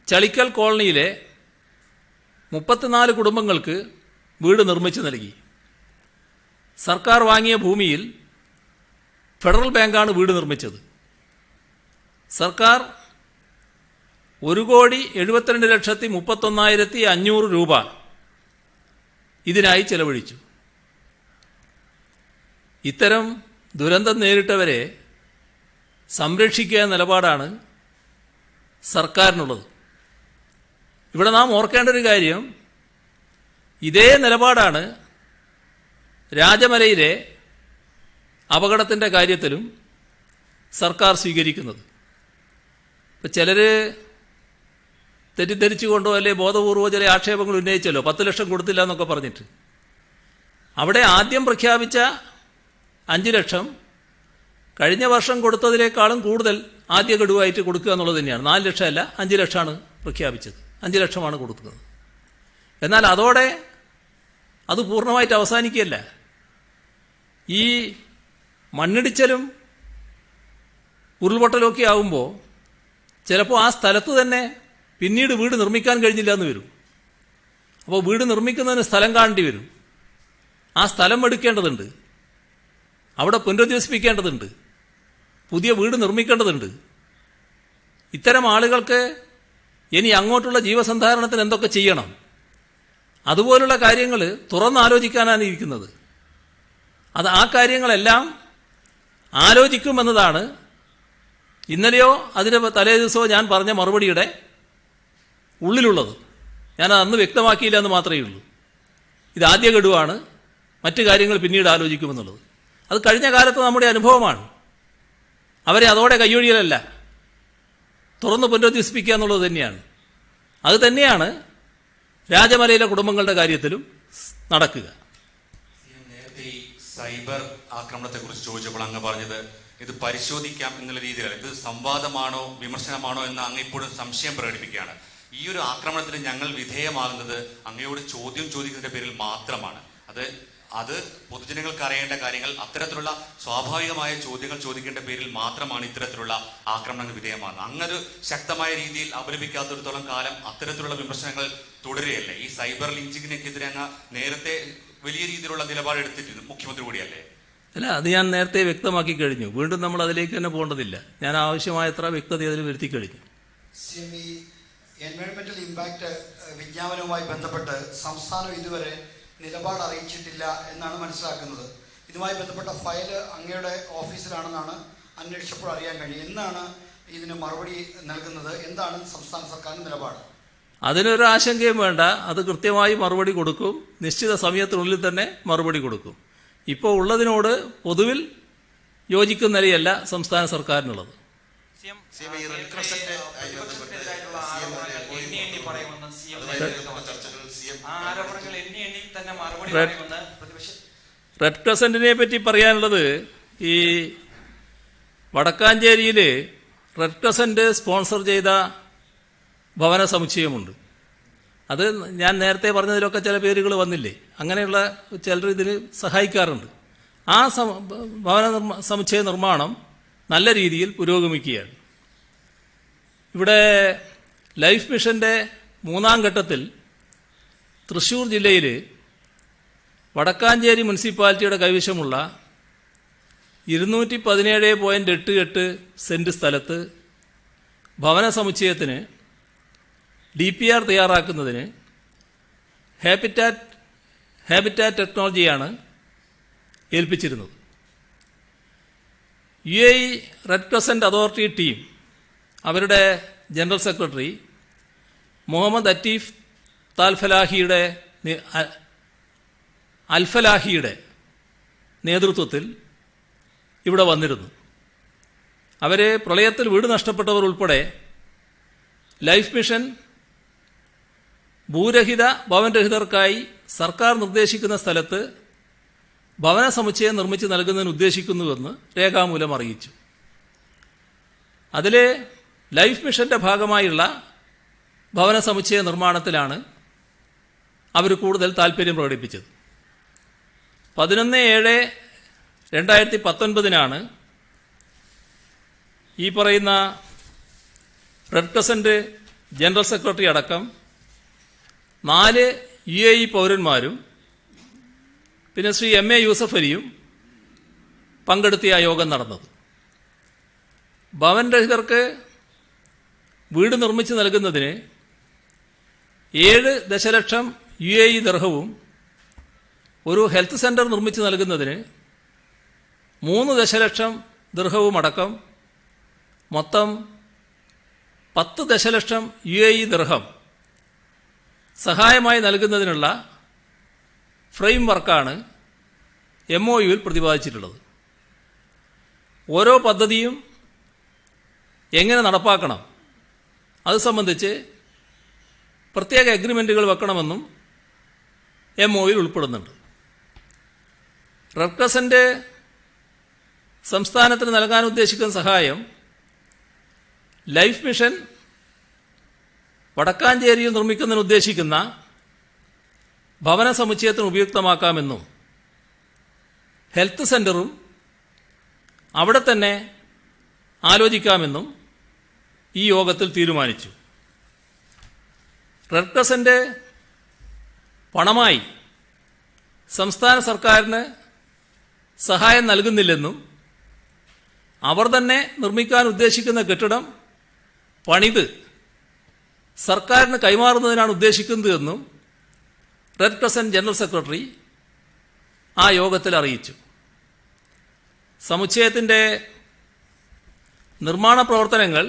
ചളിക്കൽ കോളനിയിലെ 34 കുടുംബങ്ങൾക്ക് വീട് നിർമ്മിച്ചു നൽകി. സർക്കാർ വാങ്ങിയ ഭൂമിയിൽ ഫെഡറൽ ബാങ്കാണ് വീട് നിർമ്മിച്ചത്. സർക്കാർ 1,72,31,500 രൂപ ഇതിനായി ചെലവഴിച്ചു. ഇത്തരം ദുരന്തം നേരിട്ടവരെ സംരക്ഷിക്കുക എന്ന നിലപാടാണ് സർക്കാരിനുള്ളത്. ഇവിടെ നാം ഓർക്കേണ്ട ഒരു കാര്യം, ഇതേ നിലപാടാണ് രാജമലയിലെ അപകടത്തിൻ്റെ കാര്യത്തിലും സർക്കാർ സ്വീകരിക്കുന്നത്. ഇപ്പം ചിലർ തെറ്റിദ്ധരിച്ചുകൊണ്ടോ അല്ലെ ബോധപൂർവ്വ ചില ആക്ഷേപങ്ങൾ ഉന്നയിച്ചല്ലോ, 10 ലക്ഷം കൊടുത്തില്ല എന്നൊക്കെ പറഞ്ഞിട്ട്. അവിടെ ആദ്യം പ്രഖ്യാപിച്ച 5 ലക്ഷം കഴിഞ്ഞ വർഷം കൊടുത്തതിനേക്കാളും കൂടുതൽ ആദ്യ ഗഡുവായിട്ട് കൊടുക്കുക എന്നുള്ളത് തന്നെയാണ്. 4 ലക്ഷമല്ല, 5 ലക്ഷമാണ് പ്രഖ്യാപിച്ചത്. 5 ലക്ഷമാണ് കൊടുക്കുന്നത്. എന്നാൽ അതോടെ അത് പൂർണ്ണമായിട്ട് അവസാനിക്കുകയല്ല. ഈ മണ്ണിടിച്ചലും ഉരുൾപൊട്ടലൊക്കെ ആകുമ്പോൾ ചിലപ്പോൾ ആ സ്ഥലത്ത് തന്നെ പിന്നീട് വീട് നിർമ്മിക്കാൻ കഴിഞ്ഞില്ല എന്ന് വരും. അപ്പോൾ വീട് നിർമ്മിക്കുന്നതിന് സ്ഥലം കാണേണ്ടി വരും. ആ സ്ഥലം എടുക്കേണ്ടതുണ്ട്, അവിടെ പുനരധിവസിപ്പിക്കേണ്ടതുണ്ട്, പുതിയ വീട് നിർമ്മിക്കേണ്ടതുണ്ട്. ഇത്തരം ആളുകൾക്ക് ഇനി അങ്ങോട്ടുള്ള ജീവസന്ധാരണത്തിന് എന്തൊക്കെ ചെയ്യണം, അതുപോലുള്ള കാര്യങ്ങൾ തുറന്നാലോചിക്കാനാണ് ഇരിക്കുന്നത്. ആ കാര്യങ്ങളെല്ലാം ആലോചിക്കുമെന്നതാണ് ഇന്നലെയോ അതിന് തലേ ദിവസമോ ഞാൻ പറഞ്ഞ മറുപടിയുടെ ഉള്ളിലുള്ളത്. ഞാനത് അന്ന് വ്യക്തമാക്കിയില്ല എന്ന് മാത്രമേ ഉള്ളൂ. ഇത് ആദ്യ ഗഡുവാണ്, മറ്റു കാര്യങ്ങൾ പിന്നീട് ആലോചിക്കുമെന്നുള്ളത്. അത് കഴിഞ്ഞ കാലത്ത് നമ്മുടെ അനുഭവമാണ്. അവരെ അതോടെ കയ്യൊഴിയലല്ല, തുറന്ന് പുനരുദ്ധരിപ്പിക്കുക എന്നുള്ളത് തന്നെയാണ്. അത് തന്നെയാണ് രാജമലയിലെ കുടുംബങ്ങളുടെ കാര്യത്തിലും നടക്കുക. നേരത്തെ ഈ സൈബർ ആക്രമണത്തെക്കുറിച്ച് ചോദിച്ചപ്പോൾ അങ്ങ് പറഞ്ഞത് ഇത് പരിശോധിക്കാം എന്നുള്ള രീതിയിലല്ല, ഇത് സംവാദമാണോ വിമർശനമാണോ എന്ന് അങ്ങ് ഇപ്പോഴും സംശയം പ്രകടിപ്പിക്കുകയാണ്. ഈ ഒരു ആക്രമണത്തിന് ഞങ്ങൾ വിധേയമാകുന്നത് അങ്ങയോട് ചോദ്യം ചോദിക്കുന്നതിന്റെ പേരിൽ മാത്രമാണ്. അത് പൊതുജനങ്ങൾക്ക് അറിയേണ്ട കാര്യങ്ങൾ, അത്തരത്തിലുള്ള സ്വാഭാവികമായ ചോദ്യങ്ങൾ ചോദിക്കേണ്ട പേരിൽ മാത്രമാണ് ഇത്തരത്തിലുള്ള ആക്രമണങ്ങൾ വിധേയമാകുന്നത്. അങ്ങത് ശക്തമായ രീതിയിൽ അപലപിക്കാത്തിടത്തോളം കാലം അത്തരത്തിലുള്ള വിമർശനങ്ങൾ തുടരുകയല്ലേ? ഈ സൈബർ ലിഞ്ചിങ്ങിനെതിരെ അങ്ങ് നേരത്തെ വലിയ രീതിയിലുള്ള നിലപാടെടുത്തിട്ടുണ്ട്, മുഖ്യമന്ത്രി കൂടിയല്ലേ? അല്ല, അത് ഞാൻ നേരത്തെ വ്യക്തമാക്കി കഴിഞ്ഞു. വീണ്ടും നമ്മൾ അതിലേക്ക് തന്നെ പോകേണ്ടതില്ല. ഞാൻ ആവശ്യമായത്ര വ്യക്തത അതിൽ വരുത്തി കഴിഞ്ഞു. എൻവയോൺമെന്റൽ ഇമ്പാക്ട് വിജ്ഞാപനവുമായി ബന്ധപ്പെട്ട് സംസ്ഥാനം ഇതുവരെ നിലപാട് അറിയിച്ചിട്ടില്ല എന്നാണ് മനസ്സിലാക്കുന്നത്. ഇതുമായി ബന്ധപ്പെട്ട ഫയൽ അങ്ങയുടെ ഓഫീസിലാണെന്നാണ് അന്വേഷിച്ചപ്പോൾ അറിയാൻ കഴിയും. എന്നാണ് ഇതിന് മറുപടി നൽകുന്നത്? എന്താണ് സംസ്ഥാന സർക്കാരിന്റെ നിലപാട്? അതിനൊരു ആശങ്കയും വേണ്ട. അത് കൃത്യമായി മറുപടി കൊടുക്കും. നിശ്ചിത സമയത്തിനുള്ളിൽ തന്നെ മറുപടി കൊടുക്കും. ഇപ്പോൾ ഉള്ളതിനോട് പൊതുവിൽ യോജിക്കുന്ന നിലയല്ല സംസ്ഥാന സർക്കാരിനുള്ളത്. ചർച്ചകൾ CM ആ ആരോപണങ്ങൾ എണ്ണി തന്നെ മറുപടി റെഡ് പറയുമെന്ന് പ്രതിപക്ഷ റെഡ് ക്രസന്റിനെ പറ്റി പറയാനുള്ളത്, ഈ വടക്കാഞ്ചേരിയിൽ റെഡ് ക്രസന്റ് സ്പോൺസർ ചെയ്ത ഭവന സമുച്ചയമുണ്ട്. അത് ഞാൻ നേരത്തെ പറഞ്ഞതിലൊക്കെ ചില പേരുകൾ വന്നില്ലേ, അങ്ങനെയുള്ള ചിലർ ഇതിന് സഹായിക്കാറുണ്ട്. ആ ഭവന സമുച്ചയ നിർമ്മാണം നല്ല രീതിയിൽ പുരോഗമിക്കുകയാണ്. ഇവിടെ ലൈഫ് മിഷന്റെ 3ാം ഘട്ടത്തിൽ തൃശ്ശൂർ ജില്ലയിൽ വടക്കാഞ്ചേരി മുനിസിപ്പാലിറ്റിയുടെ കൈവശമുള്ള 217.88 സെന്റ് സ്ഥലത്ത് ഭവന സമുച്ചയത്തിന് DPR തയ്യാറാക്കുന്നതിന് ഹാബിറ്റാറ്റ് ടെക്നോളജിയാണ് ഏൽപ്പിച്ചിരുന്നത്. UAE red crescent authority team അവരുടെ ജനറൽ സെക്രട്ടറി മുഹമ്മദ് അറ്റീഫ് അൽഫലാഹിയുടെ നേതൃത്വത്തിൽ ഇവിടെ വന്നിരുന്നു. അവർ പ്രളയത്തിൽ വീട് നഷ്ടപ്പെട്ടവർ ഉൾപ്പെടെ ലൈഫ് മിഷൻ ഭൂരഹിത ഭവനരഹിതർക്കായി സർക്കാർ നിർദ്ദേശിക്കുന്ന സ്ഥലത്ത് ഭവന സമുച്ചയം നിർമ്മിച്ച് നൽകുന്നതിന് ഉദ്ദേശിക്കുന്നുവെന്ന് രേഖാമൂലം അറിയിച്ചു. അതിൽ ലൈഫ് മിഷന്റെ ഭാഗമായുള്ള ഭവന സമുച്ചയ നിർമ്മാണത്തിലാണ് അവർ കൂടുതൽ താൽപ്പര്യം പ്രകടിപ്പിച്ചത്. 11/7/2019 ഈ പറയുന്ന റെഡ് ക്രസന്റ് ജനറൽ സെക്രട്ടറി അടക്കം 4 UAE പൗരന്മാരും പിന്നെ ശ്രീ MA യൂസഫ് അലിയും പങ്കെടുത്ത ആ യോഗം നടന്നത്. ഭവനരഹിതർക്ക് വീട് നിർമ്മിച്ച് നൽകുന്നതിന് 7 ദശലക്ഷം UAE ദിർഹവും ഒരു ഹെൽത്ത് സെന്റർ നിർമ്മിച്ച് നൽകുന്നതിന് 3 ദശലക്ഷം ദിർഹവും അടക്കം മൊത്തം 10 ദശലക്ഷം UAE ദിർഹം സഹായമായി നൽകുന്നതിനുള്ള ഫ്രെയിം വർക്കാണ് MOUവിൽ പ്രതിപാദിച്ചിട്ടുള്ളത്. ഓരോ പദ്ധതിയും എങ്ങനെ നടപ്പാക്കണം അത് സംബന്ധിച്ച് പ്രത്യേക എഗ്രിമെന്റുകൾ വെക്കണമെന്നും MOUവിൽ ഉൾപ്പെടുന്നുണ്ട്. റെഡ് ക്രസന്റ് സംസ്ഥാനത്തിന് നൽകാൻ ഉദ്ദേശിക്കുന്ന സഹായം ലൈഫ് മിഷൻ വടക്കാഞ്ചേരിയിൽ നിർമ്മിക്കുന്നതിന് ഉദ്ദേശിക്കുന്ന ഭവന സമുച്ചയത്തിന് ഉപയുക്തമാക്കാമെന്നും ഹെൽത്ത് സെന്ററും അവിടെ തന്നെ ആലോചിക്കാമെന്നും ഈ യോഗത്തിൽ തീരുമാനിച്ചു. റെഡ് ക്രസന്റ് പണമായി സംസ്ഥാന സർക്കാരിന് സഹായം നൽകുന്നില്ലെന്നും അവർ തന്നെ നിർമ്മിക്കാൻ ഉദ്ദേശിക്കുന്ന കെട്ടിടം പണിത് സർക്കാരിന് കൈമാറുന്നതിനാണ് ഉദ്ദേശിക്കുന്നതെന്നും റെഡ് ക്രസന്റ് ജനറൽ സെക്രട്ടറി ആ യോഗത്തിൽ അറിയിച്ചു. സമുച്ചയത്തിന്റെ നിർമ്മാണ പ്രവർത്തനങ്ങൾ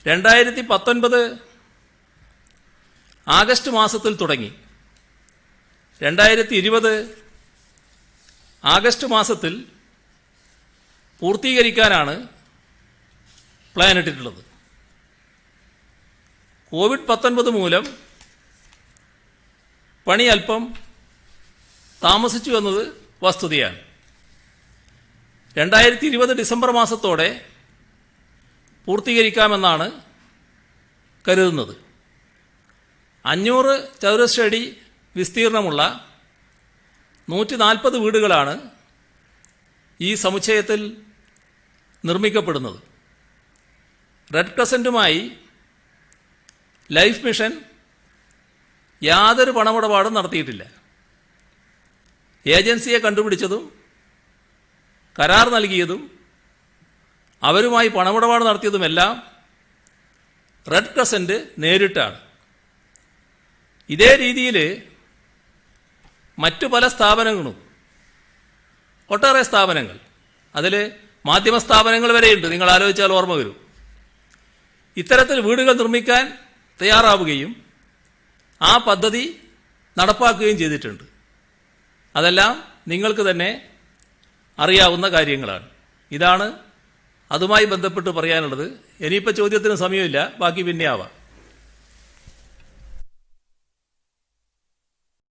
2019 ആഗസ്റ്റ് മാസത്തിൽ തുടങ്ങി 2020 ആഗസ്റ്റ് മാസത്തിൽ പൂർത്തീകരിക്കാനാണ് പ്ലാൻ ഇട്ടിട്ടുള്ളത്. COVID-19 മൂലം പണി അല്പം താമസിച്ചു എന്നത് വസ്തുതയാണ്. 2020 ഡിസംബർ മാസത്തോടെ പൂർത്തീകരിക്കാമെന്നാണ് കരുതുന്നത്. 500 ചതുരശ്ര അടി വിസ്തീർണമുള്ള 140 വീടുകളാണ് ഈ സമുച്ചയത്തിൽ നിർമ്മിക്കപ്പെടുന്നത്. റെഡ് ക്രസന്റുമായി ലൈഫ് മിഷൻ യാതൊരു പണമിടപാടും നടത്തിയിട്ടില്ല. ഏജൻസിയെ കണ്ടുപിടിച്ചതും കരാർ നൽകിയതും അവരുമായി പണമിടപാട് നടത്തിയതുമെല്ലാം റെഡ് ക്രസന്റ് നേരിട്ടാണ്. ഇതേ രീതിയിൽ മറ്റു പല സ്ഥാപനങ്ങളും, ഒട്ടേറെ സ്ഥാപനങ്ങൾ, അതിൽ മാധ്യമ സ്ഥാപനങ്ങൾ വരെയുണ്ട്, നിങ്ങൾ ആലോചിച്ചാൽ ഓർമ്മ വരും, ഇത്തരത്തിൽ വീടുകൾ നിർമ്മിക്കാൻ തയ്യാറാവുകയും ആ പദ്ധതി നടപ്പാക്കുകയും ചെയ്തിട്ടുണ്ട്. അതെല്ലാം നിങ്ങൾക്ക് തന്നെ അറിയാവുന്ന കാര്യങ്ങളാണ്. ഇതാണ് അതുമായി ബന്ധപ്പെട്ട് പറയാനുള്ളത്. ഇനിയിപ്പോൾ ചോദ്യത്തിന് സമയമില്ല, ബാക്കി പിന്നെ ആവാം.